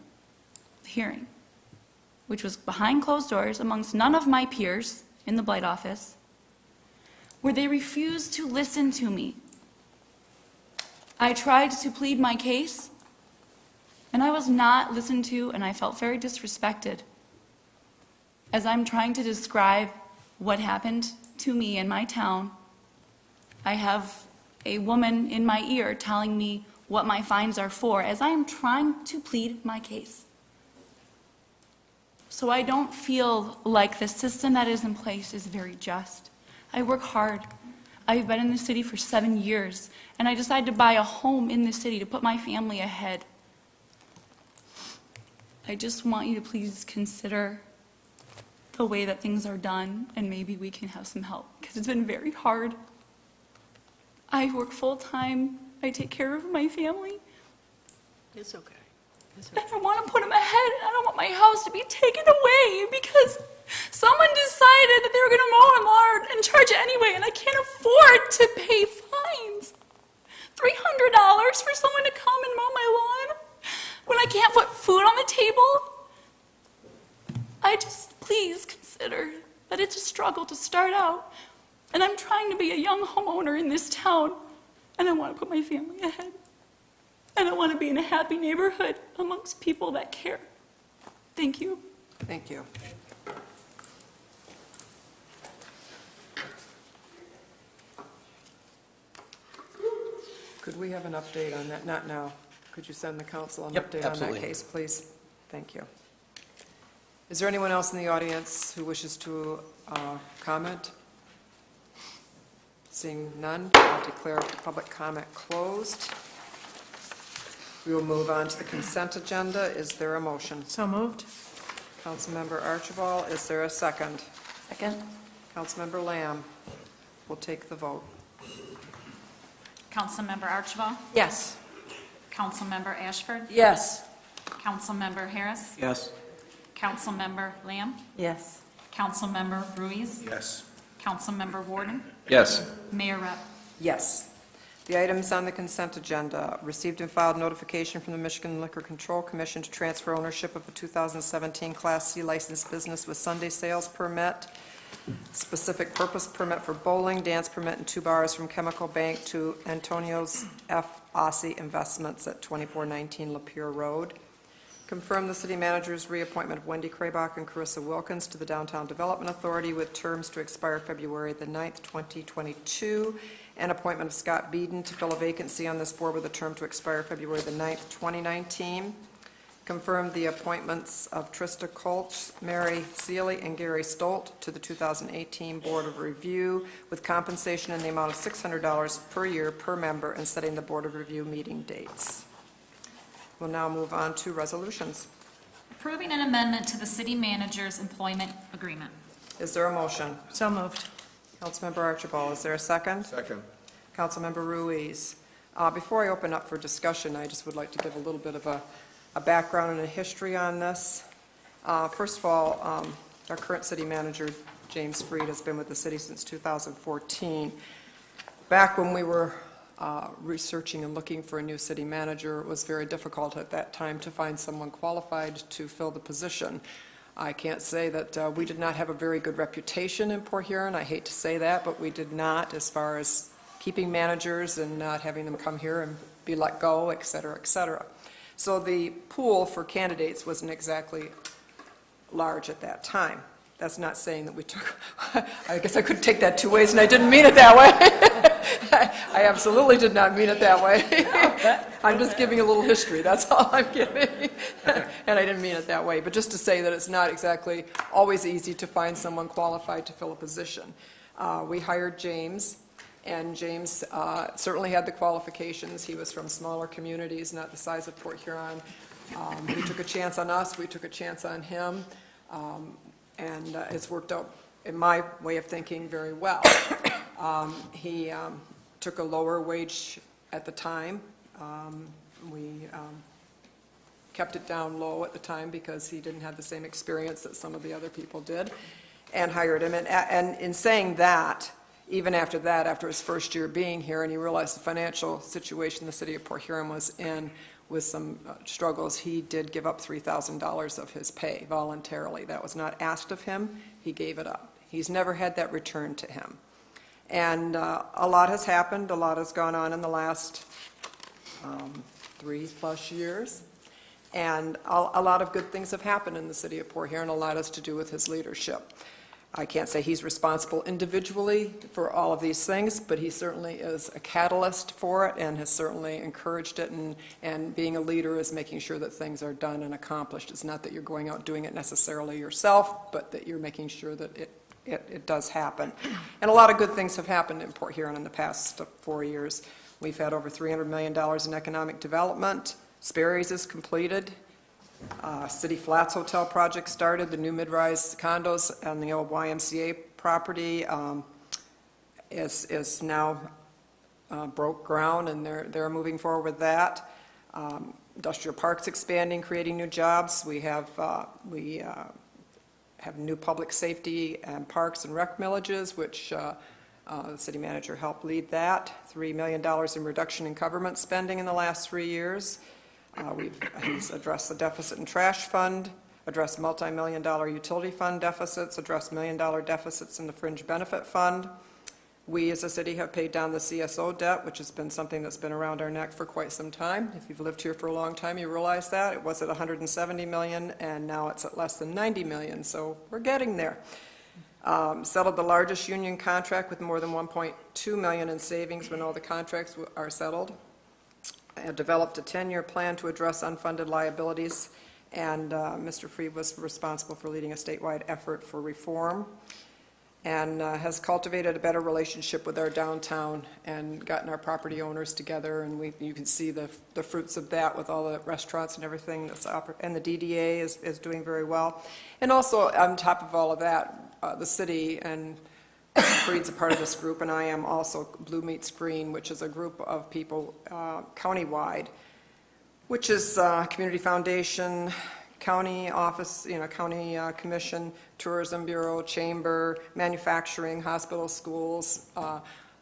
which was behind closed doors amongst none of my peers in the blight office, where they refused to listen to me. I tried to plead my case, and I was not listened to, and I felt very disrespected. As I'm trying to describe what happened to me in my town, I have a woman in my ear telling me what my fines are for as I am trying to plead my case. So I don't feel like the system that is in place is very just. I work hard. I've been in the city for 7 years, and I decided to buy a home in the city to put my family ahead. I just want you to please consider the way that things are done, and maybe we can have some help, because it's been very hard. I work full-time, I take care of my family, It's okay. and I want to put them ahead, and I don't want my house to be taken away because someone decided that they were going to mow my lawn and charge it anyway, and I can't afford to pay fines. $300 for someone to come and mow my lawn when I can't put food on the table? I just, please consider that it's a struggle to start out, and I'm trying to be a young homeowner in this town, and I want to put my family ahead. And I want to be in a happy neighborhood amongst people that care. Thank you. Thank you. Could we have an update on that? Not now. Could you send the council an Yep, update absolutely. on that case, please? Thank you. Is there anyone else in the audience who wishes to comment? Seeing none, I'll declare public comment closed. We will move on to the consent agenda. Is there a motion? So moved. Councilmember Archibald, is there a second? Second. Councilmember Lamb will take the vote. Councilmember Archibald? Yes. Councilmember Ashford? Yes. Councilmember Harris? Yes. Councilmember Lamb? Yes. Councilmember Ruiz? Yes. Councilmember Warden? Yes. Mayor Rep? Yes. The items on the consent agenda, received and filed notification from the Michigan Liquor Control Commission to transfer ownership of a 2017 Class C licensed business with Sunday sales permit, specific purpose permit for bowling, dance permit, and 2 bars from Chemical Bank to Antonio's F. Ossie Investments at 2419 Lapeer Road. Confirm the city manager's reappointment of Wendy Kraybach and Carissa Wilkins to the Downtown Development Authority with terms to expire February the 9th, 2022, and appointment of Scott Beeden to fill a vacancy on this board with a term to expire February the 9th, 2019. Confirm the appointments of Trista Kolch, Mary Seeley, and Gary Stolt to the 2018 Board of Review with compensation in the amount of $600 per year per member and setting the Board of Review meeting dates. We'll now move on to resolutions. Approving an amendment to the city manager's employment agreement. Is there a motion? So moved. Councilmember Archibald, is there a second? Second. Councilmember Ruiz. Before I open up for discussion, I just would like to give a little bit of a background and a history on this. First of all, our current city manager, James Freed, has been with the city since 2014. Back when we were researching and looking for a new city manager, it was very difficult at that time to find someone qualified to fill the position. I can't say that we did not have a very good reputation in Port Huron. I hate to say that, but we did not as far as keeping managers and not having them come here and be let go, et cetera, et cetera. So the pool for candidates wasn't exactly large at that time. That's not saying that we took, I guess I could take that 2 ways, and I didn't mean it that way. I absolutely did not mean it that way. I'm just giving a little history, that's all I'm giving. And I didn't mean it that way, but just to say that it's not exactly always easy to find someone qualified to fill a position. We hired James, and James certainly had the qualifications. He was from smaller communities, not the size of Port Huron. He took a chance on us, we took a chance on him. And it's worked out, in my way of thinking, very well. He took a lower wage at the time. We kept it down low at the time because he didn't have the same experience that some of the other people did, and hired him. And in saying that, even after that, after his first year being here, and he realized the financial situation the city of Port Huron was in, with some struggles, he did give up $3,000 of his pay voluntarily. That was not asked of him. He gave it up. He's never had that returned to him. And a lot has happened. A lot has gone on in the last 3+ years. And a lot of good things have happened in the city of Port Huron. A lot has to do with his leadership. I can't say he's responsible individually for all of these things, but he certainly is a catalyst for it and has certainly encouraged it, and being a leader is making sure that things are done and accomplished. It's not that you're going out doing it necessarily yourself, but that you're making sure that it it does happen. And a lot of good things have happened in Port Huron in the past 4 years. We've had over $300 million in economic development. Sperry's is completed. City Flats Hotel project started. The new mid-rise condos on the old YMCA property is now broke ground, and they're moving forward with that. Industrial parks expanding, creating new jobs. We have new public safety and parks and rec millages, which the city manager helped lead that. $3 million in reduction in government spending in the last 3 years. He's addressed the deficit and trash fund, addressed multi-million-dollar utility fund deficits, addressed million-dollar deficits in the fringe benefit fund. We as a city have paid down the CSO debt, which has been something that's been around our neck for quite some time. If you've lived here for a long time, you realize that. It was at $170 million, and now it's at less than $90 million, so we're getting there. Settled the largest union contract with more than $1.2 million in savings when all the contracts are settled. Developed a 10-year plan to address unfunded liabilities, and Mr. Freed was responsible for leading a statewide effort for reform, and has cultivated a better relationship with our downtown and gotten our property owners together, and you can see the fruits of that with all the restaurants and everything and the DDA is doing very well. And also on top of all of that, the city and Freed's a part of this group, and I am also Blue Meets Green, which is a group of people countywide, which is Community Foundation, county office, county commission, tourism bureau, chamber, manufacturing, hospital, schools,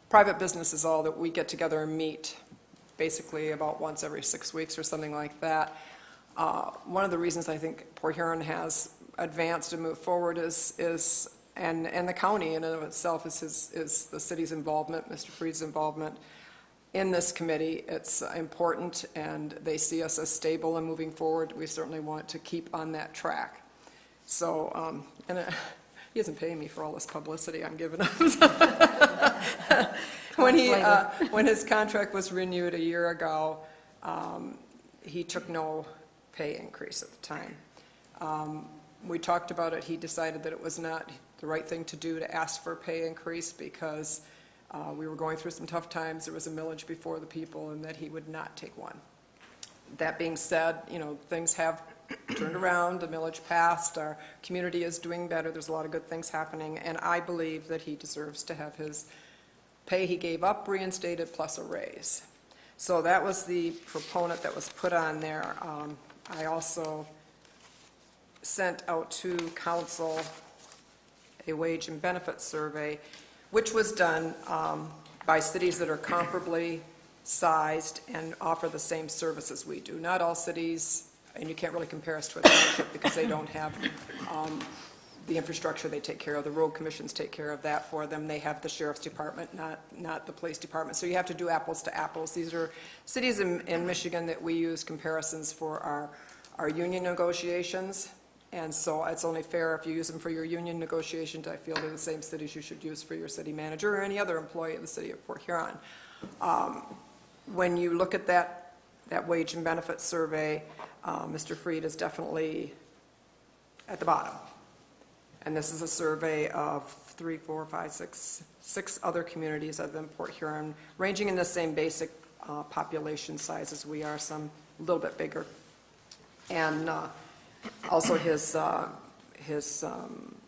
private businesses, all that we get together and meet basically about once every 6 weeks or something like that. One of the reasons I think Port Huron has advanced and moved forward is and the county in and of itself is the city's involvement, Mr. Freed's involvement in this committee. It's important, and they see us as stable and moving forward. We certainly want to keep on that track. So, he isn't paying me for all this publicity I'm giving him. When his contract was renewed a year ago, he took no pay increase at the time. We talked about it. He decided that it was not the right thing to do to ask for a pay increase because we were going through some tough times. There was a millage before the people, and that he would not take one. That being said, things have turned around. The millage passed. Our community is doing better. There's a lot of good things happening, and I believe that he deserves to have his pay he gave up reinstated plus a raise. So that was the proponent that was put on there. I also sent out to council a wage and benefit survey, which was done by cities that are comparably sized and offer the same services we do. Not all cities, and you can't really compare us to a township because they don't have the infrastructure they take care of. The road commissions take care of that for them. They have the sheriff's department, not the police department. So you have to do apples to apples. These are cities in Michigan that we use comparisons for our union negotiations. And so it's only fair if you use them for your union negotiations. I feel they're the same cities you should use for your city manager or any other employee of the city of Port Huron. When you look at that wage and benefit survey, Mr. Freed is definitely at the bottom. And this is a survey of 3, 4, 5, 6 other communities other than Port Huron, ranging in the same basic population size as we are, some a little bit bigger. And also his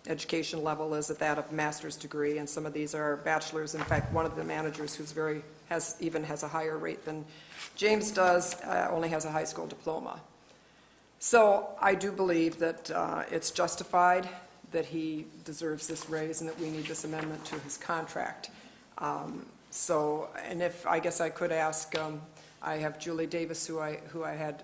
education level is at that of master's degree, and some of these are bachelor's. In fact, one of the managers who's has a higher rate than James does, only has a high school diploma. So I do believe that it's justified that he deserves this raise and that we need this amendment to his contract. And if I guess I could ask, I have Julie Davis who I had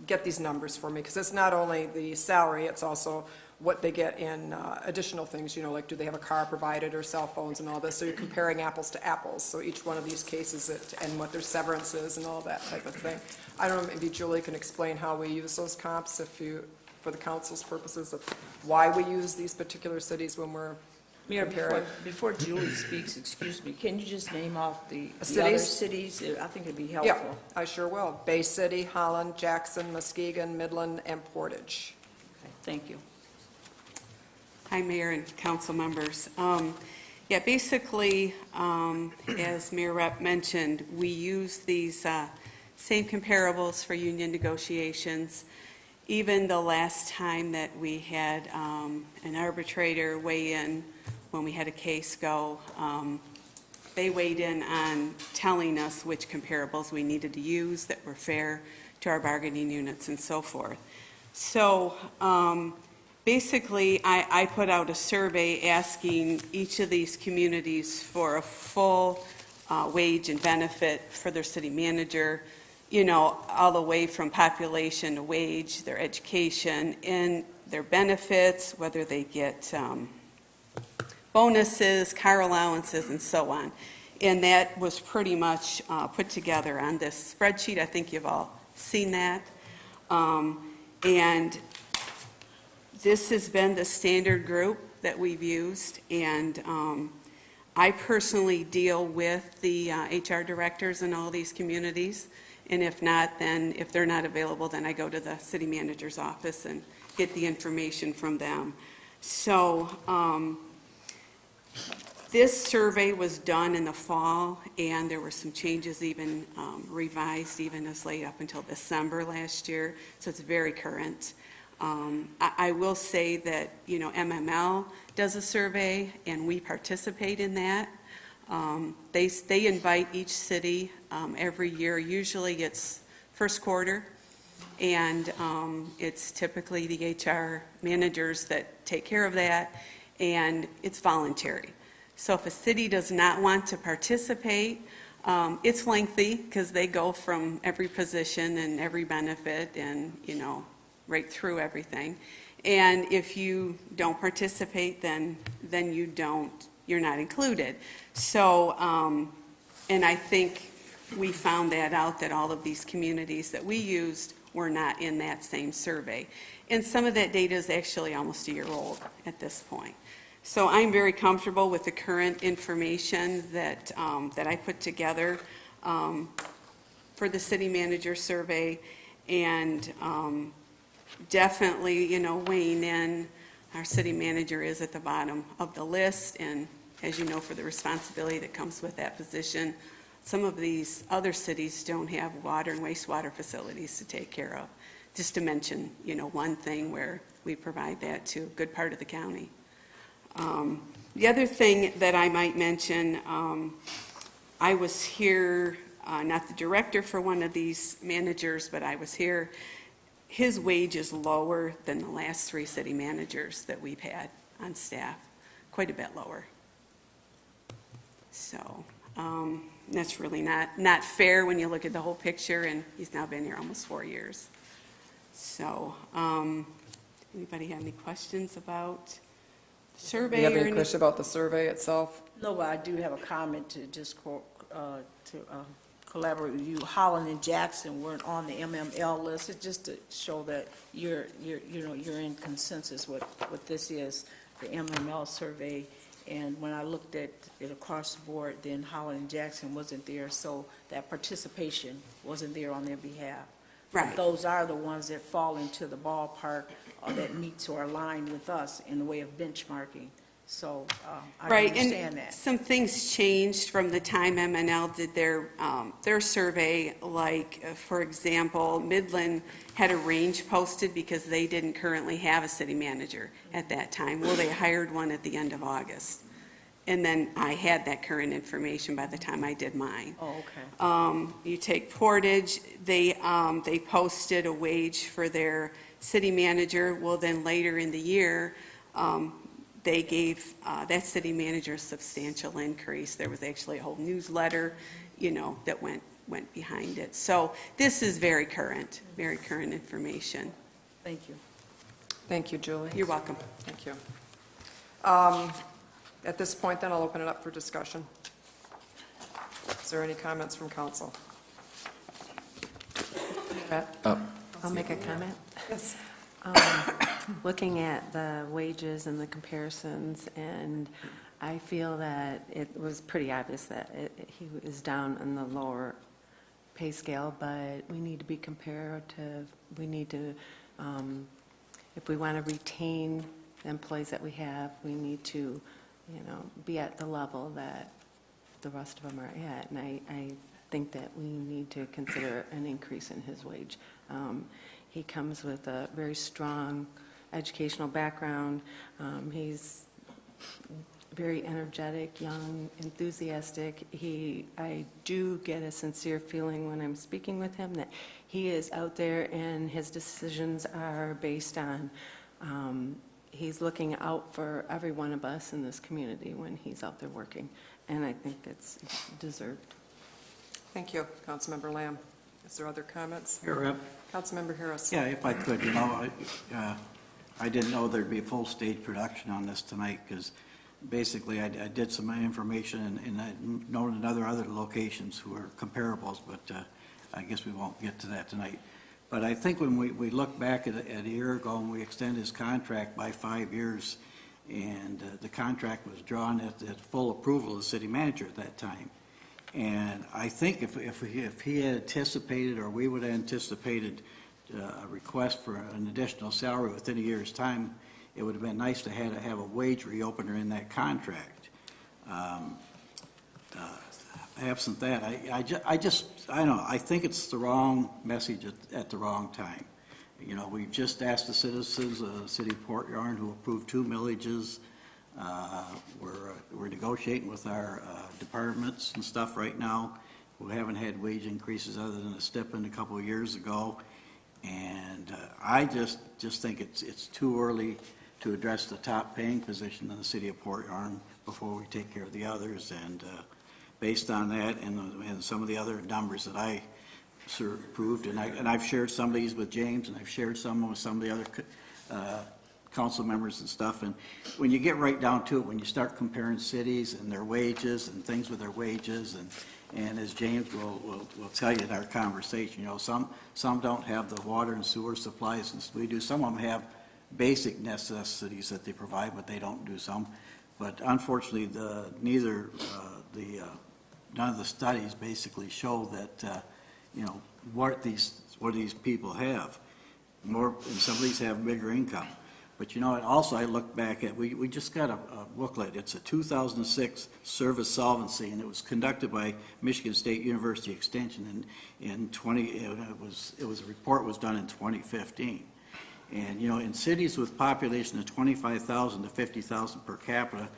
get these numbers for me, because it's not only the salary, it's also what they get in additional things, like do they have a car provided or cell phones and all this. So you're comparing apples to apples. So each one of these cases and what their severance is and all that type of thing. I don't know, maybe Julie can explain how we use those comps for the council's purposes of why we use these particular cities when we're comparing. Before Julie speaks, excuse me, can you just name off the Cities? other cities? I think it'd be helpful. Yeah, I sure will. Bay City, Holland, Jackson, Muskegon, Midland, and Portage. Okay, thank you. Hi, Mayor and council members. Yeah, basically, as Mayor Rep mentioned, we use these same comparables for union negotiations. Even the last time that we had an arbitrator weigh in when we had a case go, they weighed in on telling us which comparables we needed to use that were fair to our bargaining units and so forth. So basically, I put out a survey asking each of these communities for a full wage and benefit for their city manager, you know, all the way from population to wage, their education, and their benefits, whether they get bonuses, car allowances, and so on. And that was pretty much put together on this spreadsheet. I think you've all seen that. And this has been the standard group that we've used, and I personally deal with the HR directors in all these communities, and if not, then if they're not available, then I go to the city manager's office and get the information from them. So this survey was done in the fall, and there were some changes even revised even as late up until December last year, so it's very current. I will say that, you know, MML does a survey, and we participate in that. They invite each city every year. Usually it's first quarter, and it's typically the HR managers that take care of that, and it's voluntary. So if a city does not want to participate, it's lengthy because they go from every position and every benefit and, you know, right through everything. And if you don't participate, then you're not included. So, and I think we found that out, that all of these communities that we used were not in that same survey. And some of that data is actually almost a year old at this point. So I'm very comfortable with the current information that I put together for the city manager survey, and definitely, you know, weighing in, our city manager is at the bottom of the list, and as you know, for the responsibility that comes with that position, some of these other cities don't have water and wastewater facilities to take care of, just to mention, you know, one thing where we provide that to a good part of the county. The other thing that I might mention, I was here, not the director for one of these managers, but I was here. His wage is lower than the last 3 city managers that we've had on staff, quite a bit lower. So that's really not fair when you look at the whole picture, and he's now been here almost 4 years. So anybody have any questions about the survey? Do you have or any question about the survey itself? No, but I do have a comment to just collaborate with you. Holland and Jackson weren't on the MML list. It's just to show that you're in consensus with what this is, the MML survey. And when I looked at it across the board, then Holland and Jackson wasn't there, so that participation wasn't there on their behalf. Right. But those are the ones that fall into the ballpark that meets or align with us in the way of benchmarking. So I Right, understand and that. some things changed from the time MNL did their survey. Like, for example, Midland had a range posted because they didn't currently have a city manager at that time. Well, they hired one at the end of August. And then I had that current information by the time I did mine. Oh, okay. You take Portage, they posted a wage for their city manager. Well, then later in the year, they gave that city manager a substantial increase. There was actually a whole newsletter, you know, that went behind it. So this is very current information. Thank you. Thank you, Julie. You're welcome. Thank you. At this point, then, I'll open it up for discussion. Is there any comments from council? I'll make a comment. Yes. Looking at the wages and the comparisons, and I feel that it was pretty obvious that he was down on the lower pay scale, but we need to be comparative. We need to, if we want to retain employees that we have, we need to, be at the level that the rest of them are at. And I think that we need to consider an increase in his wage. He comes with a very strong educational background. He's very energetic, young, enthusiastic. I do get a sincere feeling when I'm speaking with him that he is out there and his decisions are based on, he's looking out for every one of us in this community when he's out there working. And I think that's deserved. Thank you, Councilmember Lamb. Is there other comments? Councilmember Harris. Yeah, if I could, I didn't know there'd be a full stage production on this tonight, because basically I did some information, and I noted other locations who are comparables, but I guess we won't get to that tonight. But I think when we look back at a year ago and we extended his contract by 5 years, and the contract was drawn at full approval of the city manager at that time. And I think if he had anticipated, or we would have anticipated a request for an additional salary within a year's time, it would have been nice to have a wage reopener in that contract. Absent that, I don't know, I think it's the wrong message at the wrong time. We've just asked the citizens of the city of Port Huron, who approved 2 millages. We're negotiating with our departments and stuff right now, who haven't had wage increases other than a stipend a couple of years ago. And I just think it's too early to address the top paying position in the city of Port Huron before we take care of the others. And based on that and some of the other numbers that I approved, and I've shared some of these with James, and I've shared some with some of the other council members and stuff. And when you get right down to it, when you start comparing cities and their wages and things with their wages, and as James will tell you in our conversation, some don't have the water and sewer supplies as we do. Some of them have basic necessities that they provide, but they don't do some. But unfortunately, none of the studies basically show that what these people have. More, and some of these have bigger income. But also I look back at, we just got a booklet. It's a 2006 service solvency, and it was conducted by Michigan State University Extension it was a report was done in 2015. And in cities with population of 25,000 to 50,000 per capita,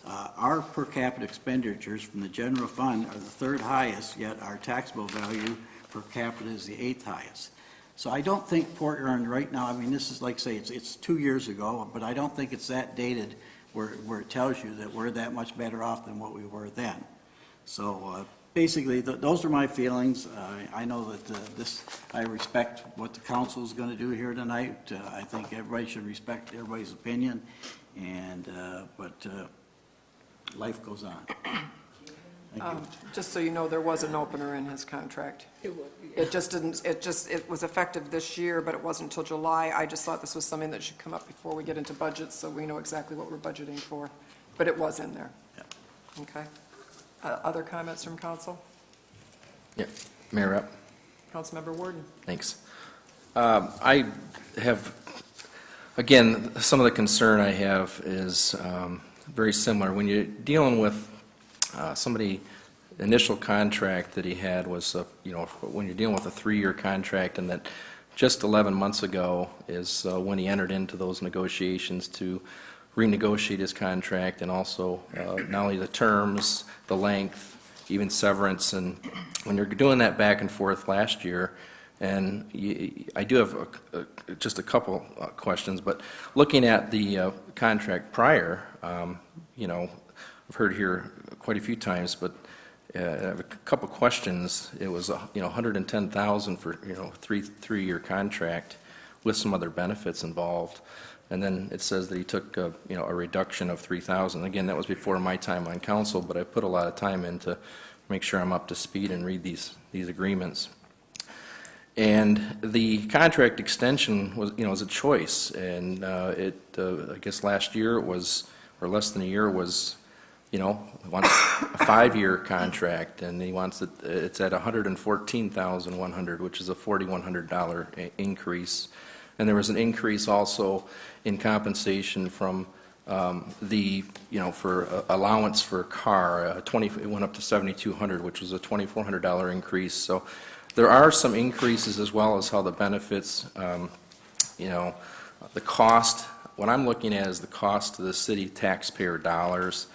our per capita expenditures from the general fund are the 3rd highest, yet our taxable value per capita is the 8th highest. So I don't think Port Huron right now, this is like, say, it's 2 years ago, but I don't think it's that dated where it tells you that we're that much better off than what we were then. So basically, those are my feelings. I know that I respect what the council is going to do here tonight. I think everybody should respect everybody's opinion, but life goes on. Just so you know, there was an opener in his contract. It just didn't, it was effective this year, but it wasn't until July. I just thought this was something that should come up before we get into budgets, so we know exactly what we're budgeting for. But it was in there. Yeah. Okay. Other comments from council? Yeah, Mayor Rep. Councilmember Warden. Thanks. I have, again, some of the concern I have is very similar. When you're dealing with somebody, initial contract that he had was, when you're dealing with a 3-year contract, and that just 11 months ago is when he entered into those negotiations to renegotiate his contract, and also not only the terms, the length, even severance. And when you're doing that back and forth last year, and I do have just a couple questions, but looking at the contract prior, I've heard here quite a few times, but I have a couple questions. It was $110,000 for three-year contract with some other benefits involved, and then it says that he took a reduction of $3,000. Again, that was before my time on council, but I put a lot of time in to make sure I'm up to speed and read these agreements. And the contract extension was a choice, and I guess last year it was, or less than a year, was wants a 5-year contract, and he wants it's at $114,100, which is a $4,100 increase. And there was an increase also in compensation from for allowance for a car, it went up to $7,200, which was a $2,400 increase. So there are some increases as well as how the benefits, the cost, what I'm looking at is the cost to the city taxpayer dollars.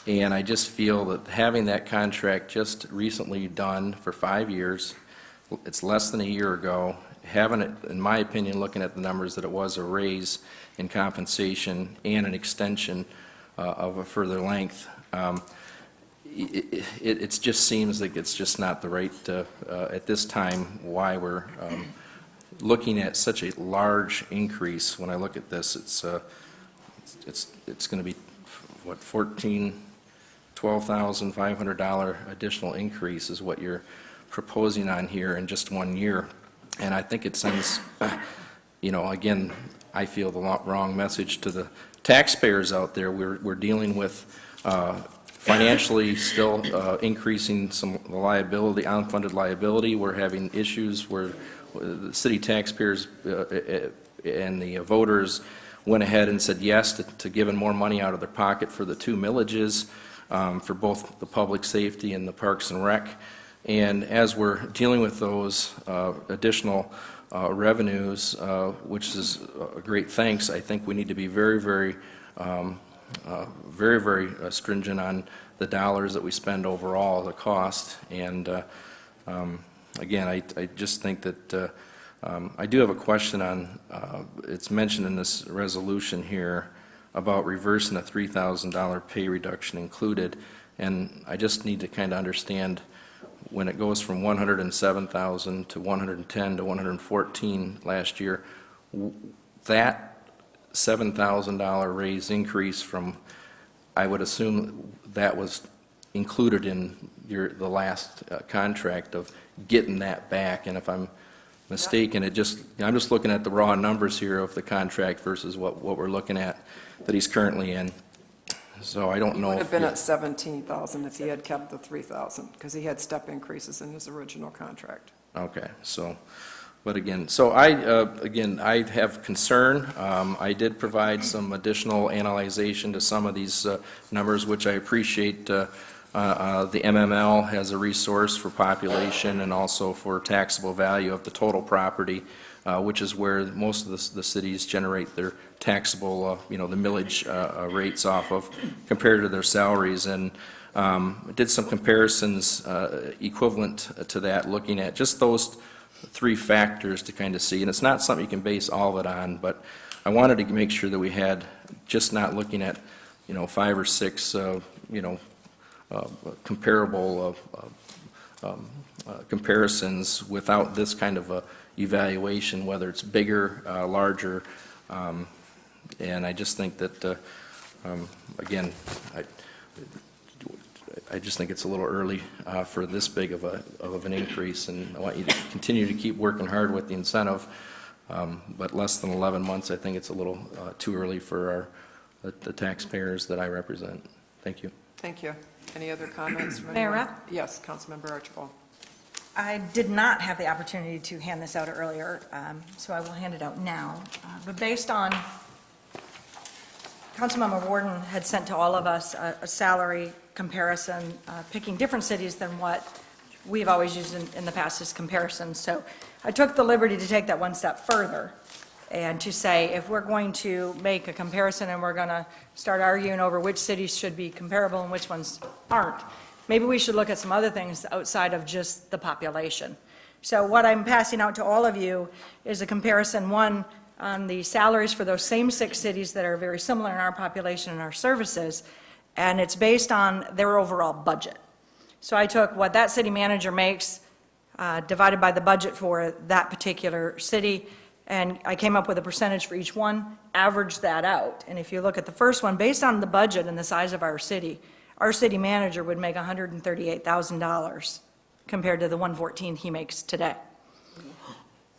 And I just feel that having that contract just recently done for 5 years, it's less than a year ago, having it, in my opinion, looking at the numbers, that it was a raise in compensation and an extension of a further length. It just seems like it's just not the right, at this time, why we're looking at such a large increase. When I look at this, it's going to be, what, $12,500 additional increase is what you're proposing on here in just 1 year. And I think it sends, again, I feel the wrong message to the taxpayers out there. We're dealing with financially still increasing some liability, unfunded liability. We're having issues where the city taxpayers and the voters went ahead and said yes to giving more money out of their pocket for the 2 millages, for both the public safety and the Parks and Rec. And as we're dealing with those additional revenues, which is a great thanks, I think we need to be very, very stringent on the dollars that we spend overall, the cost. And again, I just think that I do have a question on, it's mentioned in this resolution here about reversing a $3,000 pay reduction included, and I just need to kind of understand when it goes from 107,000 to 110 to 114 last year, that $7,000 raise increase from, I would assume that was included in the last contract of getting that back. And if I'm mistaken, I'm just looking at the raw numbers here of the contract versus what we're looking at that he's currently in. So I don't know. He would have been at 17,000 if he had kept the 3,000, because he had step increases in his original contract. Okay, so, but again, so I have concern. I did provide some additional analyzation to some of these numbers, which I appreciate. The MML has a resource for population and also for taxable value of the total property, which is where most of the cities generate their taxable, the millage rates off of, compared to their salaries. And did some comparisons equivalent to that, looking at just those 3 factors to kind of see. And it's not something you can base all of it on, but I wanted to make sure that we had just not looking at, 5 or 6, comparable comparisons without this kind of a evaluation, whether it's bigger, larger, and I just think that, again, I just think it's a little early for this big of an increase, and I want you to continue to keep working hard with the incentive, but less than 11 months, I think it's a little too early for the taxpayers that I represent. Thank you. Thank you. Any other comments from Mayor anyone? Rapp? Yes, Councilmember Archibald. I did not have the opportunity to hand this out earlier, so I will hand it out now. But based on, Councilmember Warden had sent to all of us a salary comparison, picking different cities than what we've always used in the past as comparisons. So I took the liberty to take that one step further and to say, if we're going to make a comparison and we're going to start arguing over which cities should be comparable and which ones aren't, maybe we should look at some other things outside of just the population. So what I'm passing out to all of you is a comparison, one, on the salaries for those same 6 cities that are very similar in our population and our services, and it's based on their overall budget. So I took what that city manager makes divided by the budget for that particular city, and I came up with a percentage for each one, averaged that out. And if you look at the first one, based on the budget and the size of our city manager would make $138,000 compared to the $114,000 he makes today.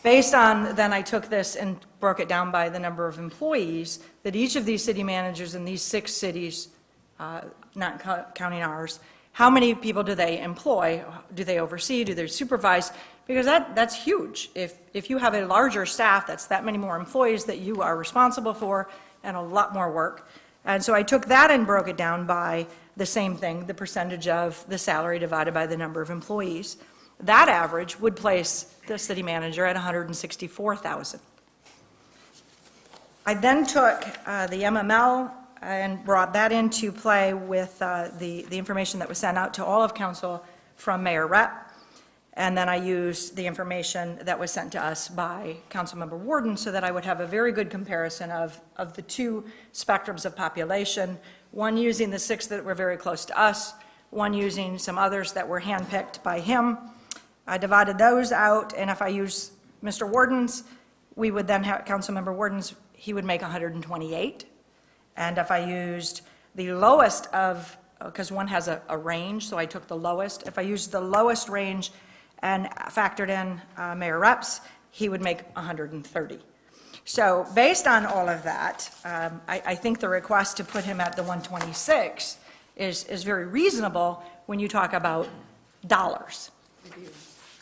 Based on, then I took this and broke it down by the number of employees that each of these city managers in these 6 cities, not counting ours, how many people do they employ? Do they oversee? Do they supervise? because that's huge. If you have a larger staff, that's that many more employees that you are responsible for and a lot more work. And so I took that and broke it down by the same thing, the percentage of the salary divided by the number of employees. That average would place the city manager at $164,000. I then took the MML and brought that into play with the information that was sent out to all of council from Mayor Rep. And then I used the information that was sent to us by Councilmember Warden so that I would have a very good comparison of the two spectrums of population, one using the 6 that were very close to us, one using some others that were handpicked by him. I divided those out, and if I use Mr. Warden's, we would then have Councilmember Warden's, he would make 128. And if I used the lowest of, because one has a range, so I took the lowest. If I used the lowest range and factored in Mayor Rep's, he would make 130. So based on all of that, I think the request to put him at the 126 is very reasonable when you talk about dollars.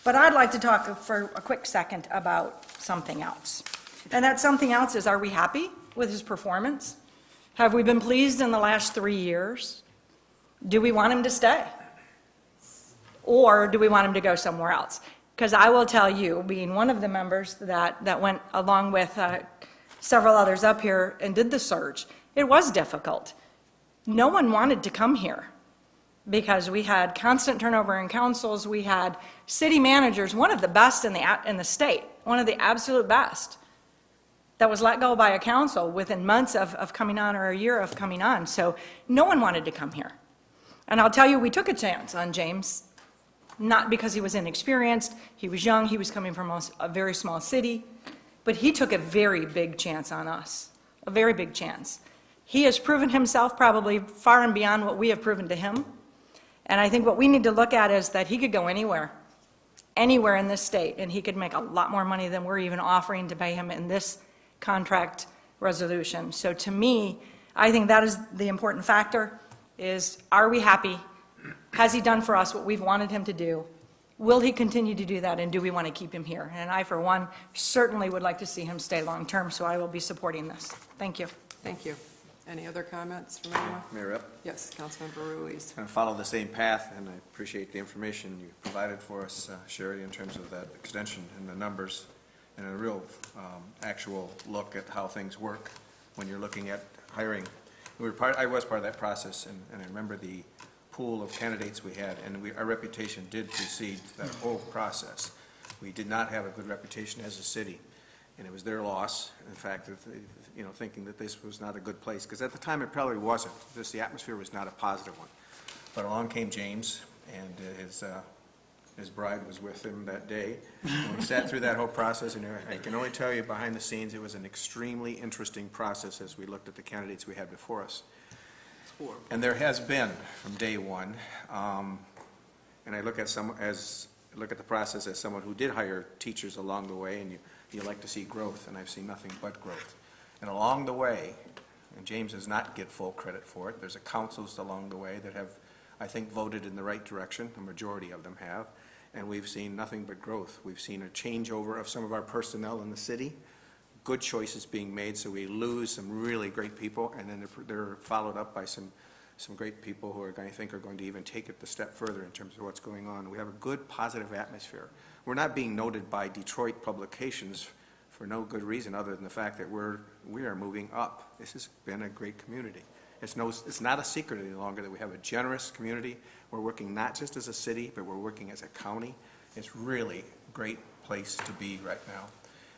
But I'd like to talk for a quick second about something else. And that something else is, are we happy with his performance? Have we been pleased in the last 3 years? Do we want him to stay? Or do we want him to go somewhere else? Because I will tell you, being one of the members that went along with several others up here and did the search, it was difficult. No one wanted to come here because we had constant turnover in councils. We had city managers, one of the best in the state, one of the absolute best, that was let go by a council within months of coming on or a year of coming on. So no one wanted to come here. And I'll tell you, we took a chance on James, not because he was inexperienced. He was young. He was coming from a very small city. But he took a very big chance on us, a very big chance. He has proven himself probably far and beyond what we have proven to him. And I think what we need to look at is that he could go anywhere in this state, and he could make a lot more money than we're even offering to pay him in this contract resolution. So to me, I think that is the important factor, is are we happy? Has he done for us what we've wanted him to do? Will he continue to do that, and do we want to keep him here? And I, for one, certainly would like to see him stay long-term, so I will be supporting this. Thank you. Thank you. Any other comments from anyone? Mayor Up. Yes, Councilmember Ruiz. Going to follow the same path, and I appreciate the information you provided for us, Sherry, in terms of that extension and the numbers, and a real actual look at how things work when you're looking at hiring. I was part of that process, and I remember the pool of candidates we had, and our reputation did precede that whole process. We did not have a good reputation as a city, and it was their loss, in fact, thinking that this was not a good place, because at the time it probably wasn't. The atmosphere was not a positive one. But along came James, and his bride was with him that day. And we sat through that whole process, and I can only tell you behind the scenes, it was an extremely interesting process as we looked at the candidates we had before us. And there has been, from day one, and I look at the process as someone who did hire teachers along the way, and you like to see growth, and I've seen nothing but growth. And along the way, and James does not get full credit for it, there's a councils along the way that have, I think, voted in the right direction, the majority of them have, and we've seen nothing but growth. We've seen a changeover of some of our personnel in the city, good choices being made, so we lose some really great people, and then they're followed up by some great people who I think are going to even take it a step further in terms of what's going on. We have a good, positive atmosphere. We're not being noted by Detroit publications for no good reason other than the fact that we are moving up. This has been a great community. It's not a secret any longer that we have a generous community. We're working not just as a city, but we're working as a county. It's really a great place to be right now.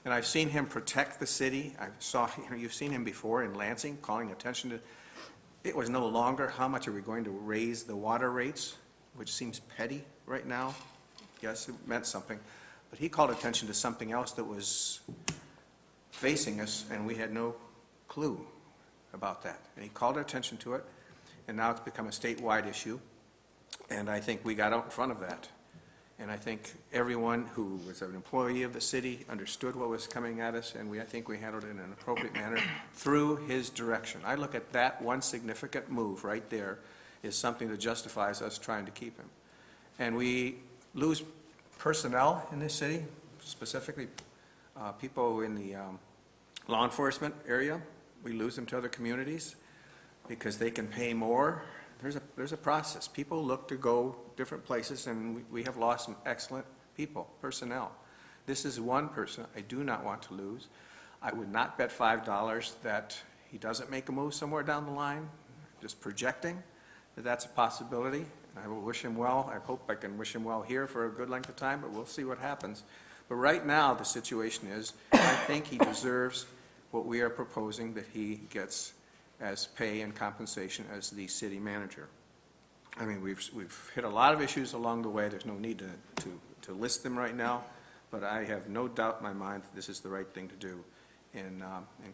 And I've seen him protect the city. You've seen him before in Lansing, calling attention to, it was no longer how much are we going to raise the water rates, which seems petty right now. Yes, it meant something. But he called attention to something else that was facing us, and we had no clue about that. And he called our attention to it, and now it's become a statewide issue. And I think we got out in front of that. And I think everyone who was an employee of the city understood what was coming at us, and I think we handled it in an appropriate manner through his direction. I look at that one significant move right there is something that justifies us trying to keep him. And we lose personnel in this city, specifically people in the law enforcement area. We lose them to other communities because they can pay more. There's a process. People look to go different places, and we have lost some excellent people, personnel. This is one person I do not want to lose. I would not bet $5 that he doesn't make a move somewhere down the line, just projecting that that's a possibility. I will wish him well. I hope I can wish him well here for a good length of time, but we'll see what happens. But right now, the situation is, I think he deserves what we are proposing that he gets as pay and compensation as the city manager. I mean, we've hit a lot of issues along the way. There's no need to list them right now, but I have no doubt in my mind that this is the right thing to do in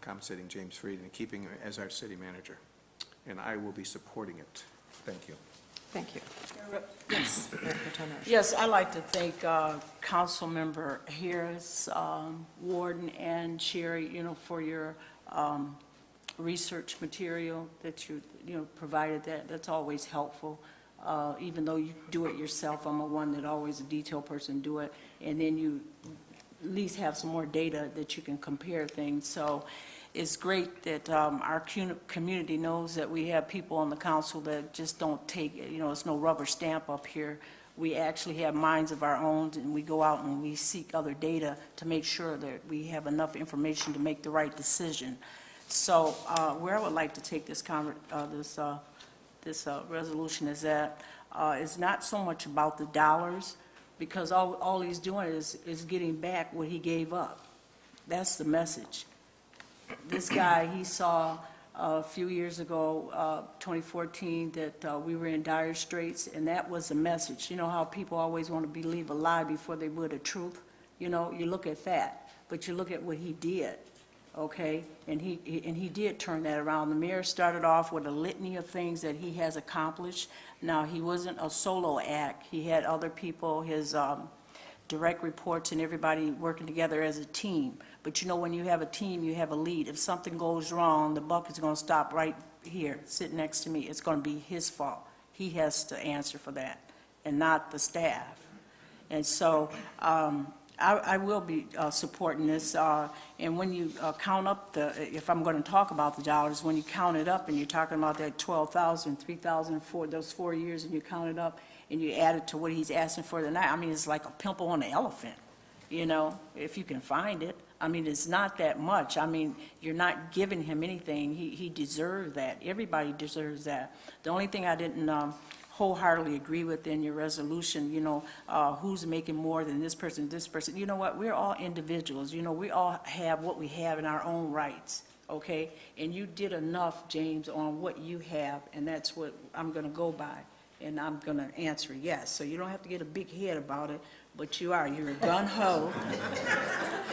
compensating James Freed and keeping him as our city manager. And I will be supporting it. Thank you. Thank you. Yes. Director Turner. Yes, I'd like to thank Councilmember Harris, Warden, and Sherry, for your research material that you provided. That's always helpful. Even though you do it yourself, I'm one that always a detail person do it, and then you at least have some more data that you can compare things. So it's great that our community knows that we have people on the council that just don't take, it's no rubber stamp up here. We actually have minds of our own, and we go out and we seek other data to make sure that we have enough information to make the right decision. So where I would like to take this resolution is that it's not so much about the dollars, because all he's doing is getting back what he gave up. That's the message. This guy, he saw a few years ago, 2014, that we were in dire straits, and that was the message. You know how people always want to believe a lie before they would a truth? You look at that, but you look at what he did, okay? And he did turn that around. The mayor started off with a litany of things that he has accomplished. Now, he wasn't a solo act. He had other people, his direct reports, and everybody working together as a team. But when you have a team, you have a lead. If something goes wrong, the buck is going to stop right here, sit next to me. It's going to be his fault. He has to answer for that, and not the staff. And so I will be supporting this. And when you count up if I'm going to talk about the dollars, when you count it up and you're talking about that 12,000, 3,000 for those 4 years, and you count it up and you add it to what he's asking for tonight, I mean, it's like a pimple on an elephant, if you can find it. I mean, it's not that much. I mean, you're not giving him anything. He deserves that. Everybody deserves that. The only thing I didn't wholeheartedly agree with in your resolution, who's making more than this person, You know what? We're all individuals. We all have what we have in our own rights, okay? And you did enough, James, on what you have, and that's what I'm going to go by. And I'm going to answer yes. So you don't have to get a big head about it, but you're a gun-ho.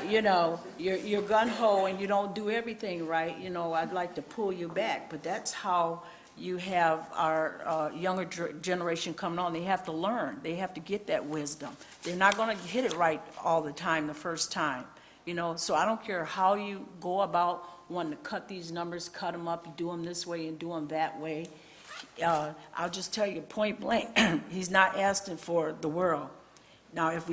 You're gun-ho, and you don't do everything right. I'd like to pull you back, but that's how you have our younger generation coming on. They have to learn. They have to get that wisdom. They're not going to hit it right all the time the first time. So I don't care how you go about wanting to cut these numbers, cut them up, you do them this way and do them that way. I'll just tell you point blank, he's not asking for the world. Now, if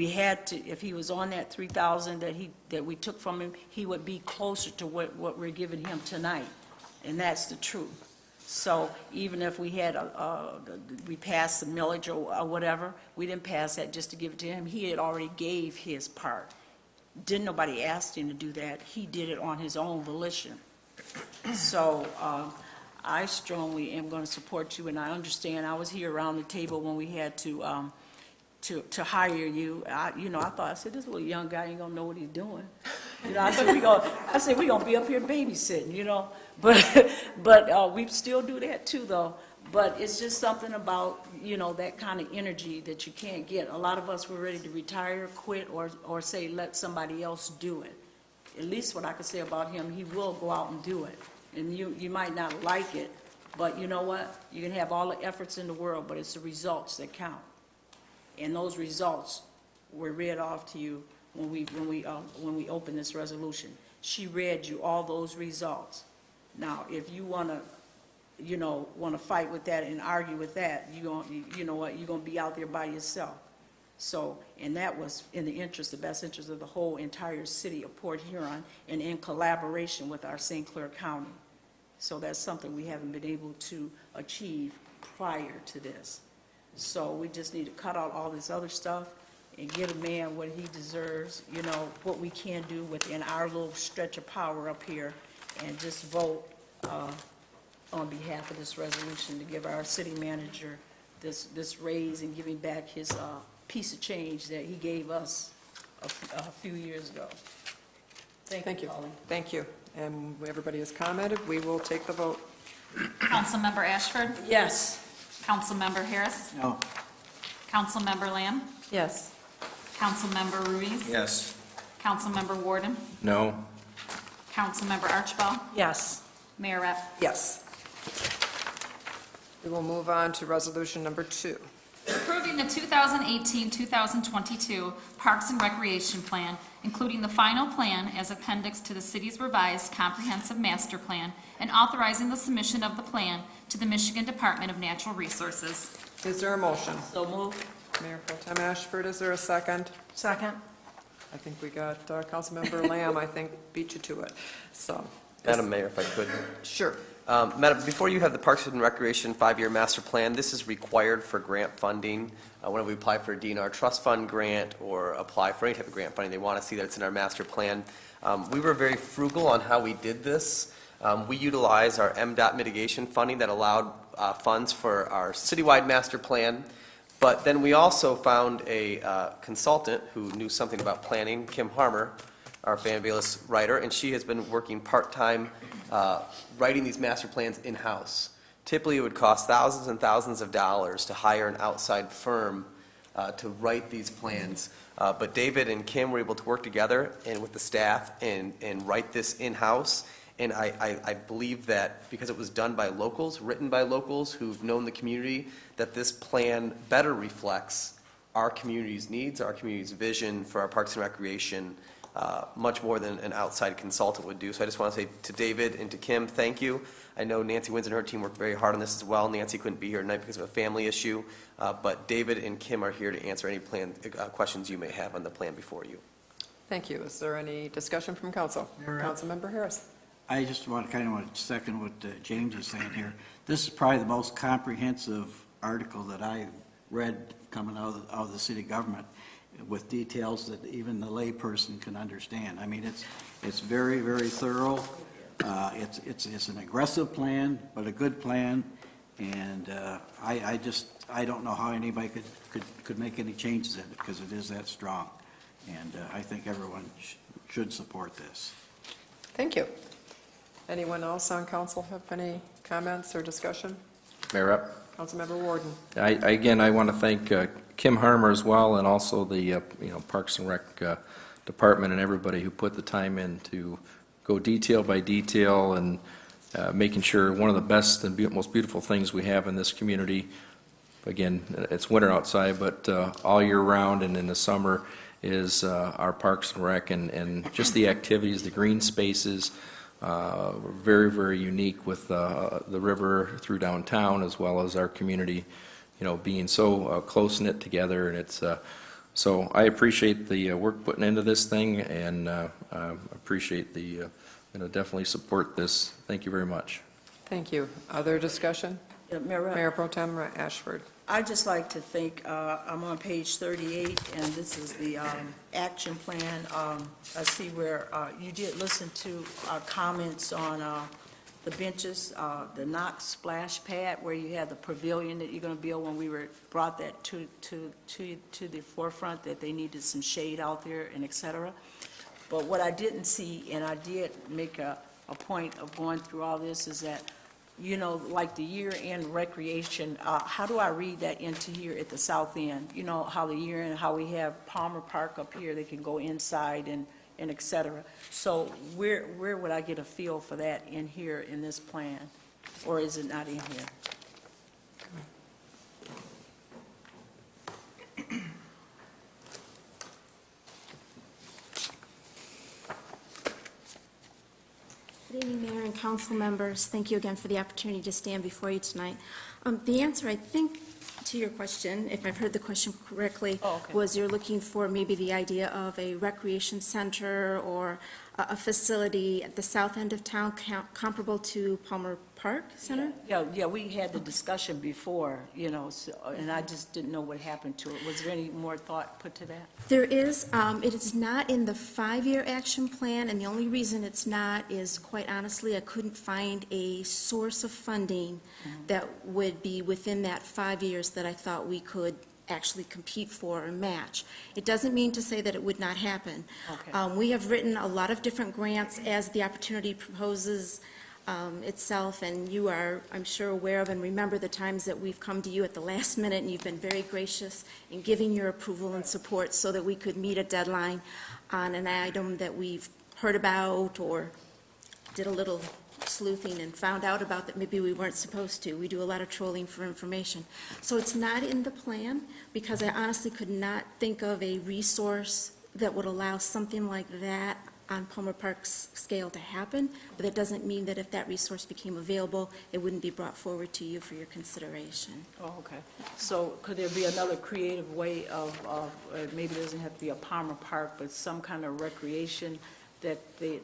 he was on that 3,000 that we took from him, he would be closer to what we're giving him tonight, and that's the truth. So even if we passed the millage or whatever, we didn't pass that just to give it to him. He had already gave his part. Didn't nobody ask him to do that. He did it on his own volition. So I strongly am going to support you, and I understand. I was here around the table when we had to hire you. I said, this little young guy ain't gonna know what he's doing. I said we gonna be up here babysitting, but we still do that too, though. But it's just something about, that kind of energy that you can't get. A lot of us were ready to retire, quit, or say, let somebody else do it. At least what I can say about him, he will go out and do it. And you might not like it, but you know what? You can have all the efforts in the world, but it's the results that count. And those results were read off to you when we opened this resolution. She read you all those results. Now, if you want to fight with that and argue with that, you know what? You're going to be out there by yourself. So, and that was in the best interest of the whole entire city of Port Huron and in collaboration with our St. Clair County. So that's something we haven't been able to achieve prior to this. So we just need to cut out all this other stuff and give a man what he deserves, you know, what we can do within our little stretch of power up here, and just vote on behalf of this resolution to give our city manager this raise and giving back his piece of change that he gave us a few years ago. Thank you, Colleen. Thank you. And everybody has commented. We will take the vote. Councilmember Ashford? Yes. Councilmember Harris? No. Councilmember Lamb? Yes. Councilmember Ruiz? Yes. Councilmember Warden? No. Councilmember Archibald? Yes. Mayor Rep? Yes. We will move on to resolution number 2. Approving the 2018-2022 Parks and Recreation Plan, including the final plan as appendix to the city's revised comprehensive master plan, and authorizing the submission of the plan to the Michigan Department of Natural Resources. Is there a motion? So moved. Mayor Pro Tem Ashford, is there a second? Second. I think we got Councilmember Lamb, I think, beat you to it. So, Madam Mayor, if I could. sure. Madam, before you have the Parks and Recreation 5-year master plan, this is required for grant funding. Whenever we apply for a DNR trust fund grant or apply for any type of grant funding, they want to see that it's in our master plan. We were very frugal on how we did this. We utilized our MDOT mitigation funding that allowed funds for our citywide master plan. But then we also found a consultant who knew something about planning, Kim Harmer, our fabulous writer, and she has been working part-time writing these master plans in-house. Typically, it would cost thousands and thousands of dollars to hire an outside firm to write these plans. But David and Kim were able to work together and with the staff and write this in-house. And I believe that because it was done by locals, written by locals who've known the community, that this plan better reflects our community's needs, our community's vision for our parks and recreation, much more than an outside consultant would do. So I just want to say to David and to Kim, thank you. I know Nancy Wins and her team worked very hard on this as well. Nancy couldn't be here tonight because of a family issue, but David and Kim are here to answer any questions you may have on the plan before you. Thank you. Is there any discussion from council? Councilmember Harris. I just want to second what James is saying here. This is probably the most comprehensive article that I've read coming out of the city government, with details that even the layperson can understand. I mean, it's very, very thorough. It's an aggressive plan, but a good plan. And I don't know how anybody could make any changes in it, because it is that strong. And I think everyone should support this. Thank you. Anyone else on council have any comments or discussion? Mayor Rep? Councilmember Warden. Again, I want to thank Kim Harmer as well, and also the Parks and Rec Department and everybody who put the time in to go detail by detail and making sure one of the best and most beautiful things we have in this community, again, it's winter outside, but all year round and in the summer, is our Parks and Rec and just the activities, the green spaces. Very, very unique with the river through downtown, as well as our community, being so close-knit together. And it's so I appreciate the work putting into this thing, and appreciate the definitely support this. Thank you very much. Thank you. Other discussion? Yeah, Mayor, Pro Tem Ashford. I'd just like to thank, I'm on page 38, and this is the action plan. I see where you did listen to our comments on the benches, the Knox splash pad, where you had the pavilion that you're going to build, when we brought that to the forefront, that they needed some shade out there and et cetera. But what I didn't see, and I did make a point of going through all this, is that like the year-end recreation, how do I read that into here at the south end? How the year-end, how we have Palmer Park up here, they can go inside and et cetera. So where would I get a feel for that in here in this plan? Or is it not in here? Good evening, Mayor and council members. Thank you again for the opportunity to stand before you tonight. The answer, I think, to your question, if I've heard the question correctly, Oh, okay. was you're looking for maybe the idea of a recreation center or a facility at the south end of town comparable to Palmer Park Center? Yeah, we had the discussion before, and I just didn't know what happened to it. Was there any more thought put to that? There is, it is not in the 5-year action plan, and the only reason it's not is, quite honestly, I couldn't find a source of funding that would be within that 5 years that I thought we could actually compete for or match. It doesn't mean to say that it would not happen. Okay. We have written a lot of different grants as the opportunity proposes itself, and you are, I'm sure, aware of and remember the times that we've come to you at the last minute, and you've been very gracious in giving your approval and support so that we could meet a deadline on an item that we've heard about or did a little sleuthing and found out about that maybe we weren't supposed to. We do a lot of trolling for information. So it's not in the plan because I honestly could not think of a resource that would allow something like that on Palmer Park's scale to happen, but that doesn't mean that if that resource became available, it wouldn't be brought forward to you for your consideration. Oh, okay. So could there be another creative way of maybe it doesn't have to be a Palmer Park, but some kind of recreation that the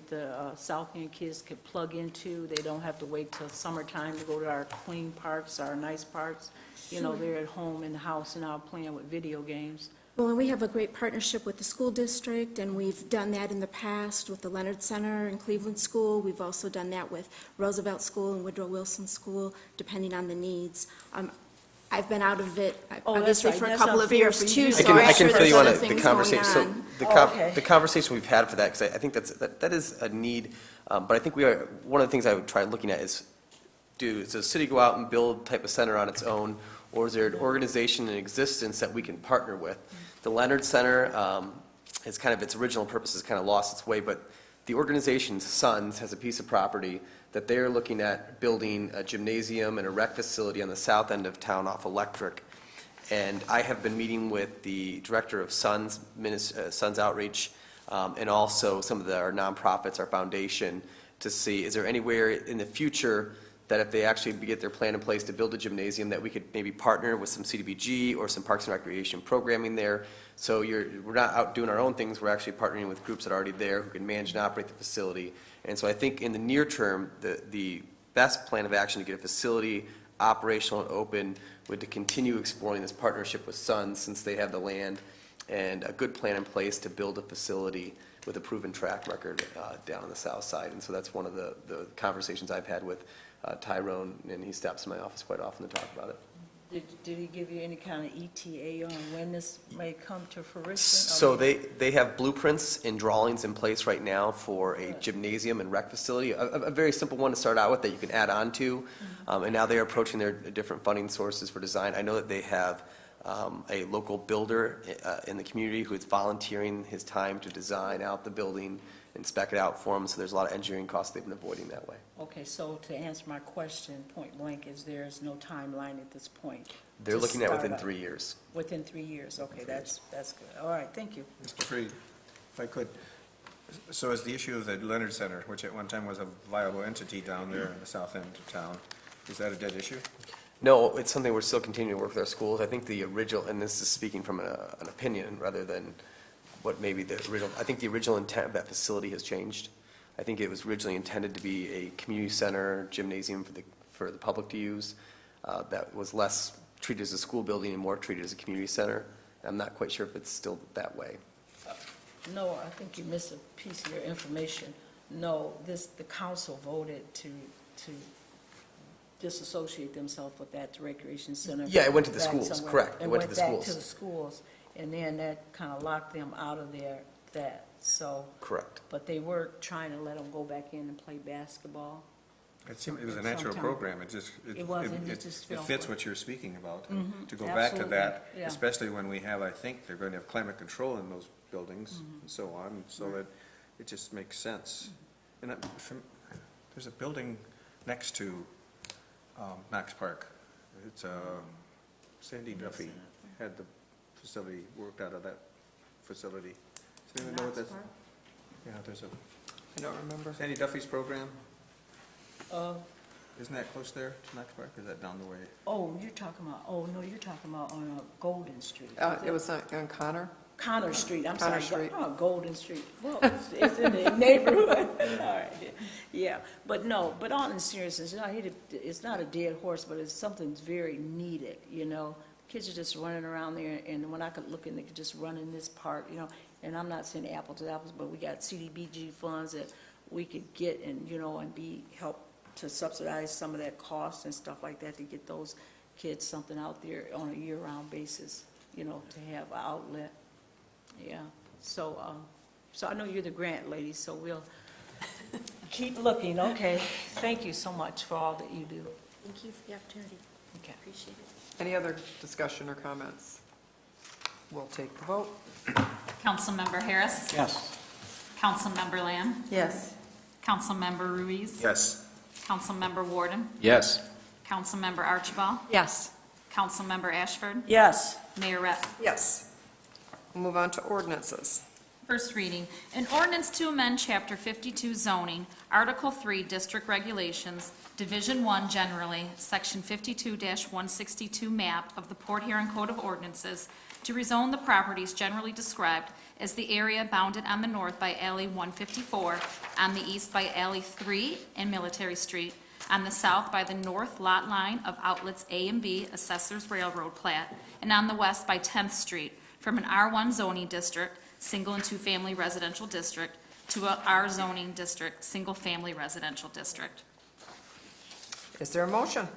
South End kids could plug into? They don't have to wait till summertime to go to our clean parks, our nice parks. They're at home in the house and out playing with video games. Well, and we have a great partnership with the school district, and we've done that in the past with the Leonard Center and Cleveland School. We've also done that with Roosevelt School and Woodrow Wilson School, depending on the needs. I've been out of it, Oh, that's obviously, right. for a That's couple not of fair years, for too, you. so I I'm can sure fill there's you on other the things going conversation. So on. the conversation we've had for that, because I think that is a need, but I think one of the things I would try looking at is, does the city go out and build type of center on its own, or is there an organization in existence that we can partner with? The Leonard Center, it's kind of, its original purpose has kind of lost its way, but the organization, Sons, has a piece of property that they're looking at building a gymnasium and a rec facility on the south end of town off Electric. And I have been meeting with the director of Sons Outreach, and also some of our nonprofits, our foundation, to see, is there anywhere in the future that if they actually get their plan in place to build a gymnasium, that we could maybe partner with some CDBG or some Parks and Recreation programming there. So we're not out doing our own things, we're actually partnering with groups that are already there who can manage and operate the facility. And so I think in the near term, the best plan of action to get a facility operational and open would to continue exploring this partnership with Sons, since they have the land, and a good plan in place to build a facility with a proven track record down on the south side. And so that's one of the conversations I've had with Tyrone, and he stops in my office quite often to talk about it. Did he give you any kind of ETA on when this may come to fruition? So they have blueprints and drawings in place right now for a gymnasium and rec facility, a very simple one to start out with that you can add on to. And now they are approaching their different funding sources for design. I know that they have a local builder in the community who is volunteering his time to design out the building and spec it out for them, so there's a lot of engineering costs they've been avoiding that way. Okay, so to answer my question, point blank, is there's no timeline at this point? They're to looking at start within up? 3 years. Within 3 years, okay, that's good. All right, thank you. Mr. Freed, if I could, so is the issue of the Leonard Center, which at one time was a viable entity down there in the south end of town, is that a dead issue? No, it's something we're still continuing to work with our schools. I think the original, and this is speaking from an opinion rather than what maybe the original, I think the original intent of that facility has changed. I think it was originally intended to be a community center, gymnasium for the public to use, that was less treated as a school building and more treated as a community center. I'm not quite sure if it's still that way. No, I think you missed a piece of your information. No, the council voted to disassociate themselves with that recreation center. Yeah, it went to the back schools, somewhere. correct. It went to the went schools. back to the schools, and then that kind of locked them out of that, so. Correct. But they were trying to let them go back in and play basketball. It seemed, it was a natural Sometime. program, it just fell fits for what you're speaking about. Mhm, To go back to absolutely, that, yeah. especially when we have, I think, they're going to have climate control in those buildings and so on, so that it just makes sense. And there's a building next to Max Park. It's Sandy Duffy had the facility worked out of that facility. Does anyone know what that's? Yeah, there's a. I don't remember. Sandy Duffy's program? Isn't that close there to Knox Park, or is that down the way? Oh, you're talking about, you're talking about on Golden Street. It was on Connor? Connor Street, I'm Connor sorry. Street. Oh, Golden Street. Well, it's in the neighborhood. All right, yeah. But no, but all in seriousness, it's not a dead horse, but it's something that's very needed, you know? Kids are just running around there, and when I could look in, they could just run in this park, you know? And I'm not saying apples to apples, but we got CDBG funds that we could get and, you know, and help to subsidize some of that cost and stuff like that to get those kids something out there on a year-round basis, you know, to have an outlet. Yeah, so I know you're the grant lady, so we'll keep looking. Okay, thank you so much for all that you do. Thank you for the opportunity. Okay. Appreciate it. Any other discussion or comments? We'll take the vote. Councilmember Harris. Yes. Councilmember Lamb. Yes. Councilmember Ruiz. Yes. Councilmember Warden. Yes. Councilmember Archibald. Yes. Councilmember Ashford. Yes. Mayor Rep. Yes. We'll move on to ordinances. First reading, an ordinance to amend Chapter 52 zoning, Article 3 District Regulations, Division 1 generally, Section 52-162 map of the Port Huron Code of Ordinances to rezone the properties generally described as the area bounded on the north by Alley 154, on the east by Alley 3 and Military Street, on the south by the north lot line of outlets A and B, Assessor's Railroad Plat, and on the west by 10th Street, from an R1 zoning district, single and two-family residential district, to a R zoning district, single-family residential district. Is there a motion?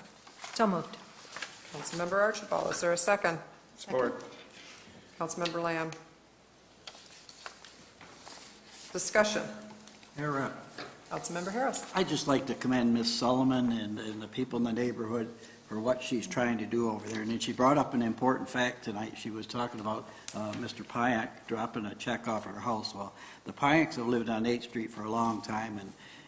So moved. Councilmember Archibald, is there a second? Support. Councilmember Lamb. Discussion. Mayor Rep. Councilmember Harris. I'd just like to commend Ms. Sullivan and the people in the neighborhood for what she's trying to do over there. And then she brought up an important fact tonight. She was talking about Mr. Pyack dropping a check off her house. Well, the Pyacks have lived on 8th Street for a long time,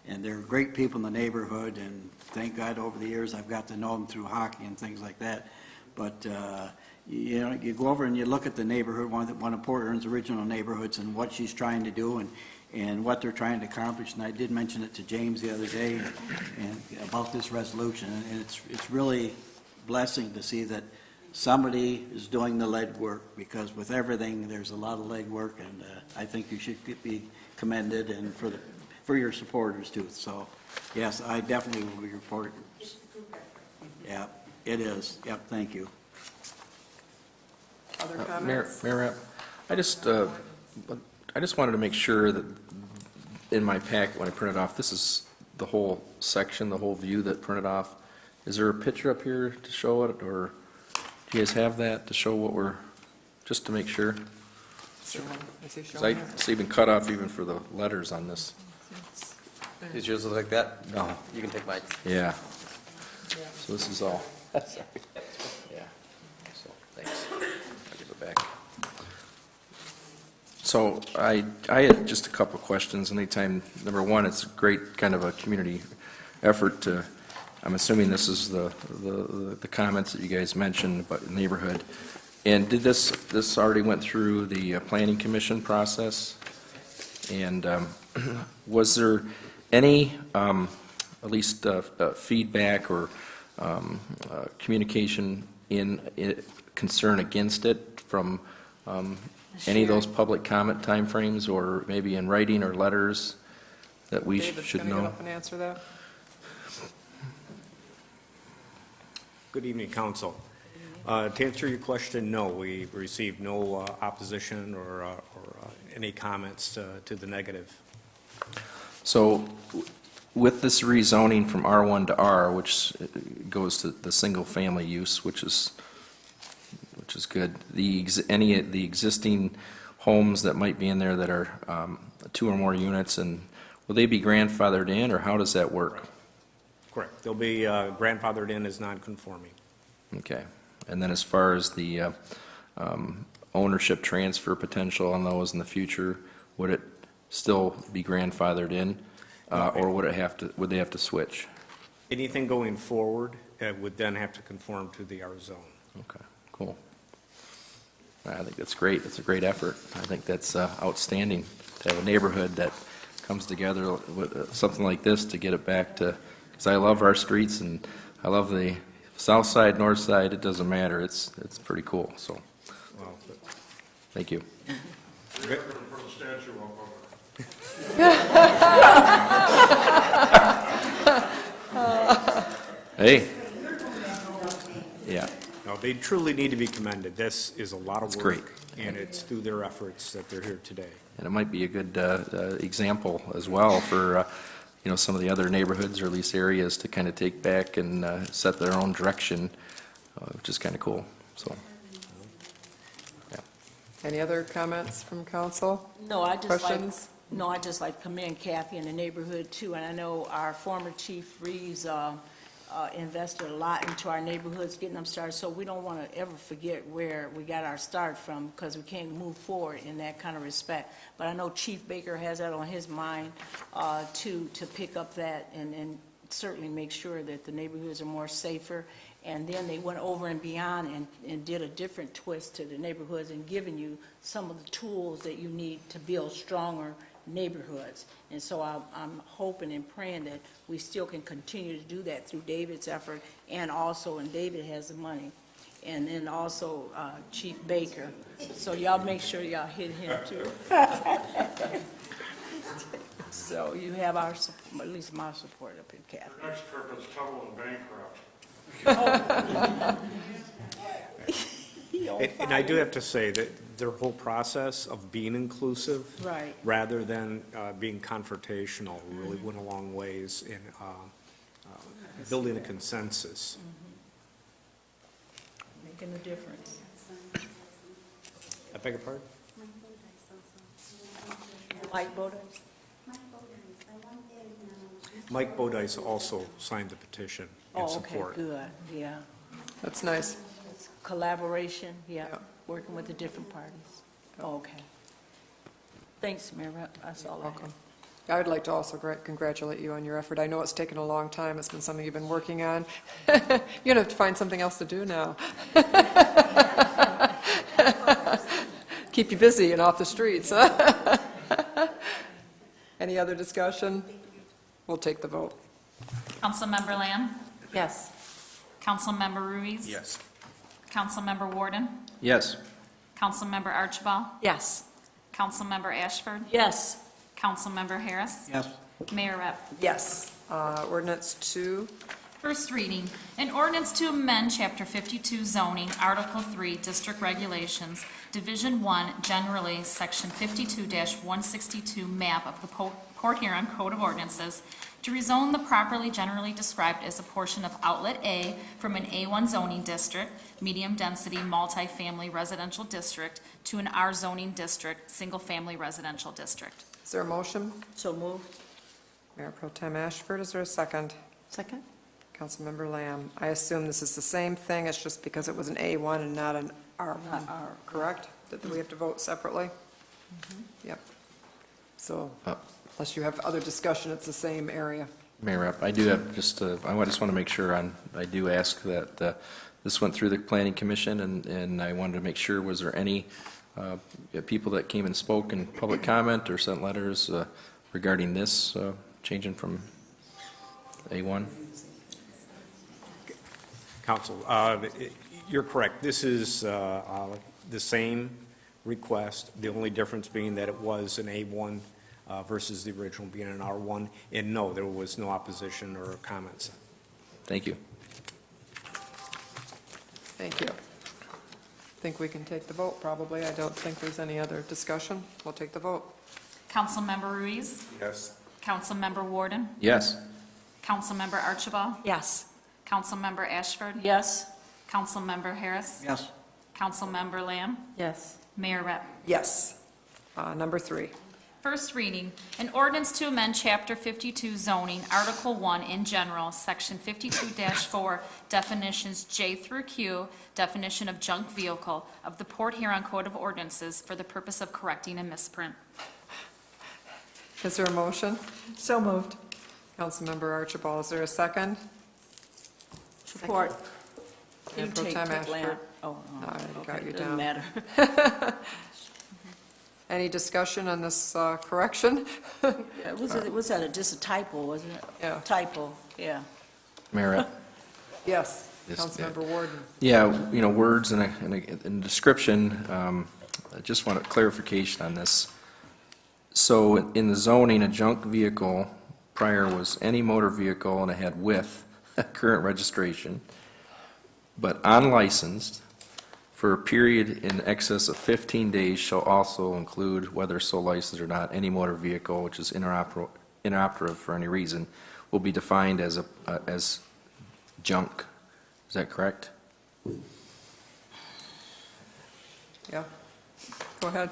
and they're great people in the neighborhood, and thank God over the years I've got to know them through hockey and things like that. But, you know, you go over and you look at the neighborhood, one of Port Huron's original neighborhoods, and what she's trying to do, and what they're trying to accomplish. And I did mention it to James the other day and about this resolution, and it's really blessing to see that somebody is doing the legwork, because with everything, there's a lot of legwork, and I think you should be commended, and for your supporters too. So, yes, I definitely will be reporting. Yeah, it is. Yep, thank you. Other Mayor comments? Rapp, I just wanted to make sure that in my packet, when I printed off, this is the whole section, the whole view that printed off. Is there a picture up here to show it, or do you guys have that to show what we're, just to make sure? Is he 'Cause showing I, it? it's even cut off even for the letters on this. Does yours look like that? No. You can take mine. Yeah. So this is all. Sorry. Yeah. So, thanks. I'll give it back. So I had just a couple of questions. Anytime, number one, it's a great kind of a community effort to, I'm assuming this is the comments that you guys mentioned about the neighborhood. And did this already went through the planning commission process? And was there any, at least feedback or communication in concern against it from any of those public comment timeframes, or maybe in writing or letters that we David's should going to know? get up and answer that. Good evening, Council. To answer your question, no, we received no opposition or any comments to the negative. So with this rezoning from R1 to R, which goes to the single-family use, which is good, any of the existing homes that might be in there that are 2 or more units, and will they be grandfathered in, or how does that work? Correct. They'll be grandfathered in as non-conforming. Okay. And then as far as the ownership transfer potential on those in the future, would it still be grandfathered in, or would they have to switch? Anything going forward would then have to conform to the R zone. Okay, cool. I think that's great. It's a great effort. I think that's outstanding to have a neighborhood that comes together with something like this to get it back to, because I love our streets, and I love the south side, north side, it doesn't matter, it's pretty cool, so, Well, thank you. Put the statue up over. Hey. Yeah. No, they truly need to be commended. This is a lot of That's work. great. And it's through their efforts that they're here today. And it might be a good example as well for, some of the other neighborhoods or at least areas to kind of take back and set their own direction, which is kind of cool, so. Any other comments from council? No, I just like, Questions? no, I just like to commend Kathy and the neighborhood too, and I know our former Chief Reeves invested a lot into our neighborhoods, getting them started, so we don't want to ever forget where we got our start from, because we can't move forward in that kind of respect. But I know Chief Baker has that on his mind, to pick up that and certainly make sure that the neighborhoods are more safer. And then they went over and beyond and did a different twist to the neighborhoods and giving you some of the tools that you need to build stronger neighborhoods. And so I'm hoping and praying that we still can continue to do that through David's effort, and also, and David has the money, and then also Chief Baker. So y'all make sure y'all hit him too. So you have our, at least my support up in Kathy. Your next trip is total and bankrupt. And I do have to say that their whole process of being inclusive, Right. rather than being confrontational, really went a long ways in building a consensus. Making a difference. I beg your pardon? Mike Boda? Mike Bodice also signed the petition in Oh, okay, support. good, yeah. That's nice. Collaboration, yeah, Yeah. working with the different parties. Oh, okay. Thanks, Mayor, that's all I have. Welcome. I would like to also congratulate you on your effort. I know it's taken a long time. It's been something you've been working on. You're going to have to find something else to do now. Keep you busy and off the streets. Any other discussion? We'll take the vote. Councilmember Lamb? Yes. Councilmember Ruiz? Yes. Councilmember Warden? Yes. Councilmember Archibald? Yes. Councilmember Ashford? Yes. Councilmember Harris? Yes. Mayor Rep? Yes. Ordinance 2. First reading, an ordinance to amend Chapter 52 zoning, Article 3, District Regulations, Division 1, generally, Section 52-162 map of the Port Huron Code of Ordinances, to rezone the properly generally described as a portion of Outlet A from an A1 zoning district, medium-density multifamily residential district, to an R zoning district, single-family residential district. Is there a motion? So moved. Mayor Pro Tem Ashford, is there a second? Second? Councilmember Lamb. I assume this is the same thing, it's just because it was an A1 and not an R1, correct? That we have to vote separately? Yep. So, unless you have other discussion, it's the same area. Mayor Rep, I do have just want to make sure I do ask that this went through the Planning Commission, and I wanted to make sure, was there any people that came and spoke in public comment or sent letters regarding this changing from A1? Council, you're correct. This is the same request, the only difference being that it was an A1 versus the original being an R1. And no, there was no opposition or comments. Thank you. Thank you. Think we can take the vote, probably. I don't think there's any other discussion. We'll take the vote. Councilmember Ruiz? Yes. Councilmember Warden? Yes. Councilmember Archibald? Yes. Councilmember Ashford? Yes. Councilmember Harris? Yes. Councilmember Lamb? Yes. Mayor Rep? Yes. Number 3. First reading, an ordinance to amend Chapter 52 zoning, Article 1 in general, Section 52-4, definitions J through Q, definition of junk vehicle of the Port Huron Code of Ordinances for the purpose of correcting a misprint. Is there a motion? So moved. Councilmember Archibald, is there a second? Support. Mayor You Pro take Tem it, Lamb. Ashford. Oh, No, I okay, got you doesn't down. matter. Any discussion on this correction? Was that just a typo, wasn't it? Yeah. Typo, yeah. Merit. Yes, Yes, Councilmember Warden. Yeah, words and a description, I just want a clarification on this. So in the zoning, a junk vehicle prior was any motor vehicle and it had with current registration, but unlicensed for a period in excess of 15 days shall also include, whether so licensed or not, any motor vehicle which is inoperative for any reason will be defined as as junk. Is that correct? Yeah, go ahead.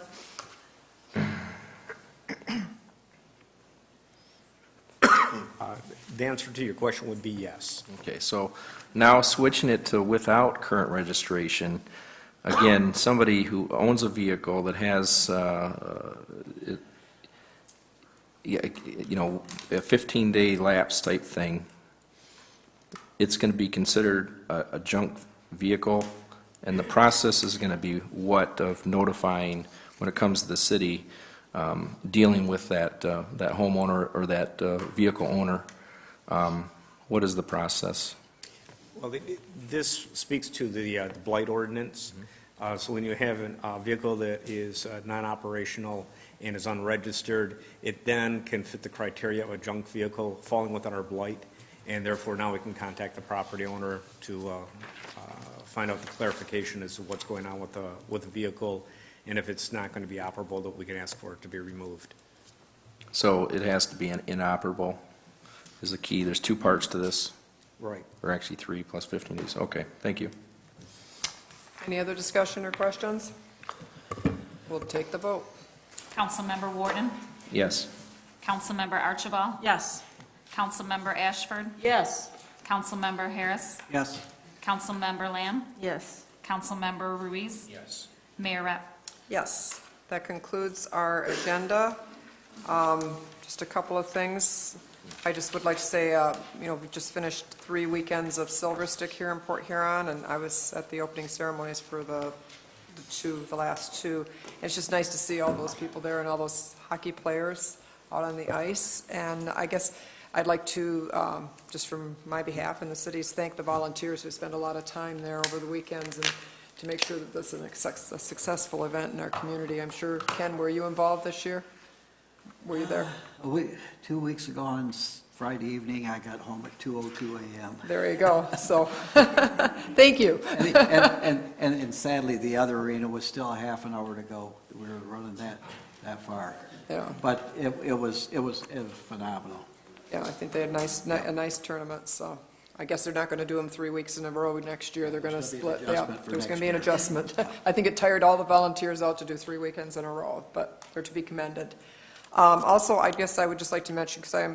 The answer to your question would be yes. Okay, so now switching it to without current registration, again, somebody who owns a vehicle that has, a 15-day lapse type thing, it's going to be considered a junk vehicle, and the process is going to be what of notifying, when it comes to the city, dealing with that homeowner or that vehicle owner. What is the process? Well, this speaks to the blight ordinance. So when you have a vehicle that is non-operational and is unregistered, it then can fit the criteria of a junk vehicle falling within our blight, and therefore now we can contact the property owner to find out the clarification as to what's going on with the vehicle, and if it's not going to be operable, that we can ask for it to be removed. So it has to be an inoperable is the key. There's two parts to this, Right. or actually 3 plus 15 days. Okay, thank you. Any other discussion or questions? We'll take the vote. Councilmember Warden, Yes. Councilmember Archibald, Yes. Councilmember Ashford, Yes. Councilmember Harris, Yes. Councilmember Lamb, Yes. Councilmember Ruiz, Yes. Mayor Rep. Yes, that concludes our agenda. Just a couple of things. I just would like to say, we just finished 3 weekends of Silver Stick here in Port Huron, and I was at the opening ceremonies for the last two. It's just nice to see all those people there and all those hockey players out on the ice. And I guess I'd like to, just from my behalf and the city's, thank the volunteers who spend a lot of time there over the weekends and to make sure that this is a successful event in our community. I'm sure, Ken, were you involved this year? Were you there? 2 weeks ago on Friday evening, I got home at 2:02 a.m. There you go. So, thank you. And sadly, the other arena was still a half an hour to go. We were running that far. Yeah. But it was phenomenal. Yeah, I think they had a nice tournament, so I guess they're not going to do them 3 weeks in a row next year. They're going to There's gonna split. be an Yeah, adjustment for there's going to next be an year. adjustment. I think it tired all the volunteers out to do 3 weekends in a row, but they're to be commended. Also, I guess I would just like to mention, because I'm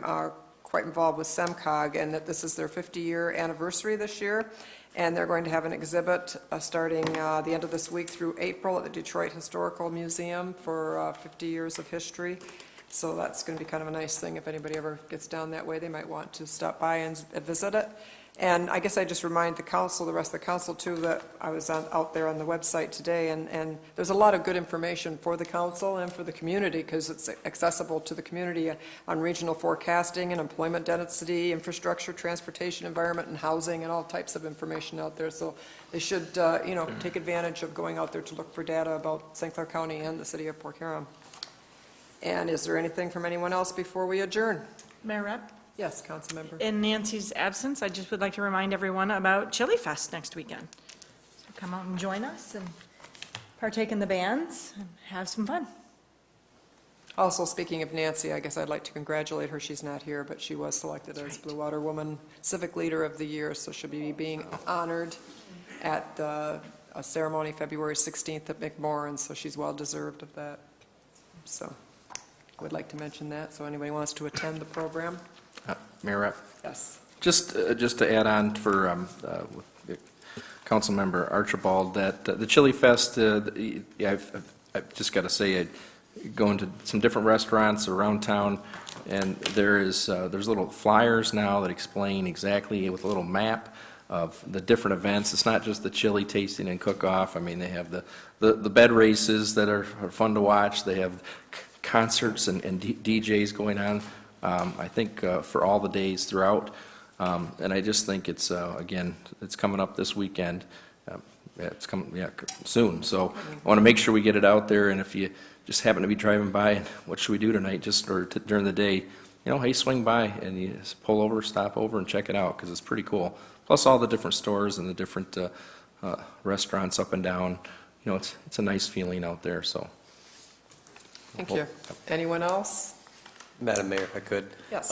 quite involved with SEMCOG, and that this is their 50-year anniversary this year, and they're going to have an exhibit starting the end of this week through April at the Detroit Historical Museum for 50 years of history. So that's going to be kind of a nice thing. If anybody ever gets down that way, they might want to stop by and visit it. And I guess I just remind the council, the rest of the council too, that I was out there on the website today, and there's a lot of good information for the council and for the community, because it's accessible to the community on regional forecasting and employment density, infrastructure, transportation, environment, and housing, and all types of information out there. So they should, take advantage of going out there to look for data about St. Clair County and the city of Port Huron. And is there anything from anyone else before we adjourn? Mayor Rep? Yes, Councilmember. In Nancy's absence, I just would like to remind everyone about Chili Fest next weekend. So come out and join us and partake in the bands and have some fun. Also, speaking of Nancy, I guess I'd like to congratulate her. She's not here, but she was selected as Blue Water Woman Civic Leader of the Year, so she'll be being honored at a ceremony February 16th at McMorran, so she's well-deserved of that. So I would like to mention that, so anybody wants to attend the program? Mayor Rep? Yes. Just to add on for Councilmember Archibald, that the Chili Fest, I've just got to say, I go into some different restaurants around town, and there's little flyers now that explain exactly with a little map of the different events. It's not just the chili tasting and cook-off. I mean, they have the bed races that are fun to watch. They have concerts and DJs going on, I think, for all the days throughout. And I just think it's, again, it's coming up this weekend. Yeah, it's coming, yeah, soon. So I want to make sure we get it out there, and if you just happen to be driving by, and what should we do tonight, just, or during the day, you know, hey, swing by and you just pull over, stop over and check it out, because it's pretty cool. Plus all the different stores and the different restaurants up and down. You know, it's a nice feeling out there, so. Thank you. Anyone else? Madam Mayor, if I could. Yes.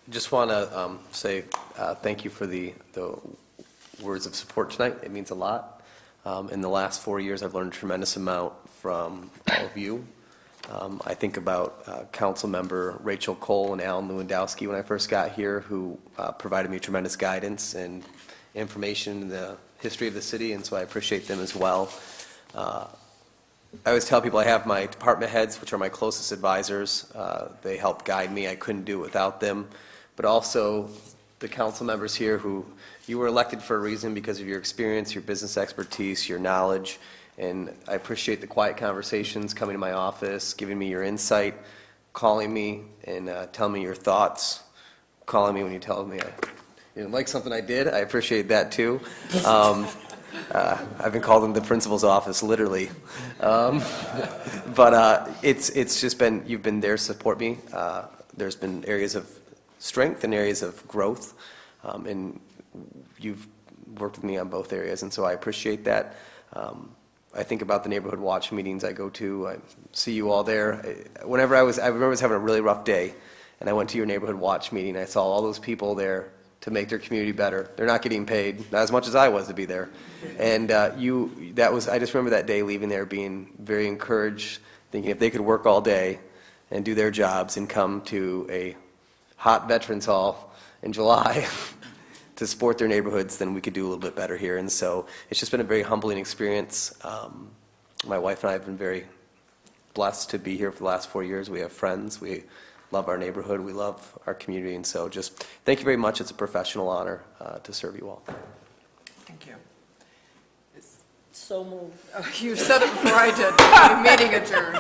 Just want to say thank you for the words of support tonight. It means a lot. In the last 4 years, I've learned a tremendous amount from all of you. I think about Council Member Rachel Cole and Alan Lewandowski when I first got here, who provided me tremendous guidance and information in the history of the city, and so I appreciate them as well. I always tell people I have my department heads, which are my closest advisors. They help guide me. I couldn't do it without them. But also the council members here who you were elected for a reason because of your experience, your business expertise, your knowledge. And I appreciate the quiet conversations, coming to my office, giving me your insight, calling me and telling me your thoughts, calling me when you tell me you didn't like something I did. I appreciate that too. I've been called in the principal's office, literally. But it's just been, you've been there to support me. There's been areas of strength and areas of growth, and you've worked with me on both areas, and so I appreciate that. I think about the neighborhood watch meetings I go to. I see you all there. Whenever I remember I was having a really rough day, and I went to your neighborhood watch meeting. I saw all those people there to make their community better. They're not getting paid, not as much as I was to be there. And I just remember that day leaving there being very encouraged, thinking if they could work all day and do their jobs and come to a hot Veterans Hall in July to support their neighborhoods, then we could do a little bit better here. And so it's just been a very humbling experience. My wife and I have been very blessed to be here for the last 4 years. We have friends. We love our neighborhood. We love our community. And so just thank you very much. It's a professional honor to serve you all. Thank you. So moved. You said it before I did. Meeting adjourned.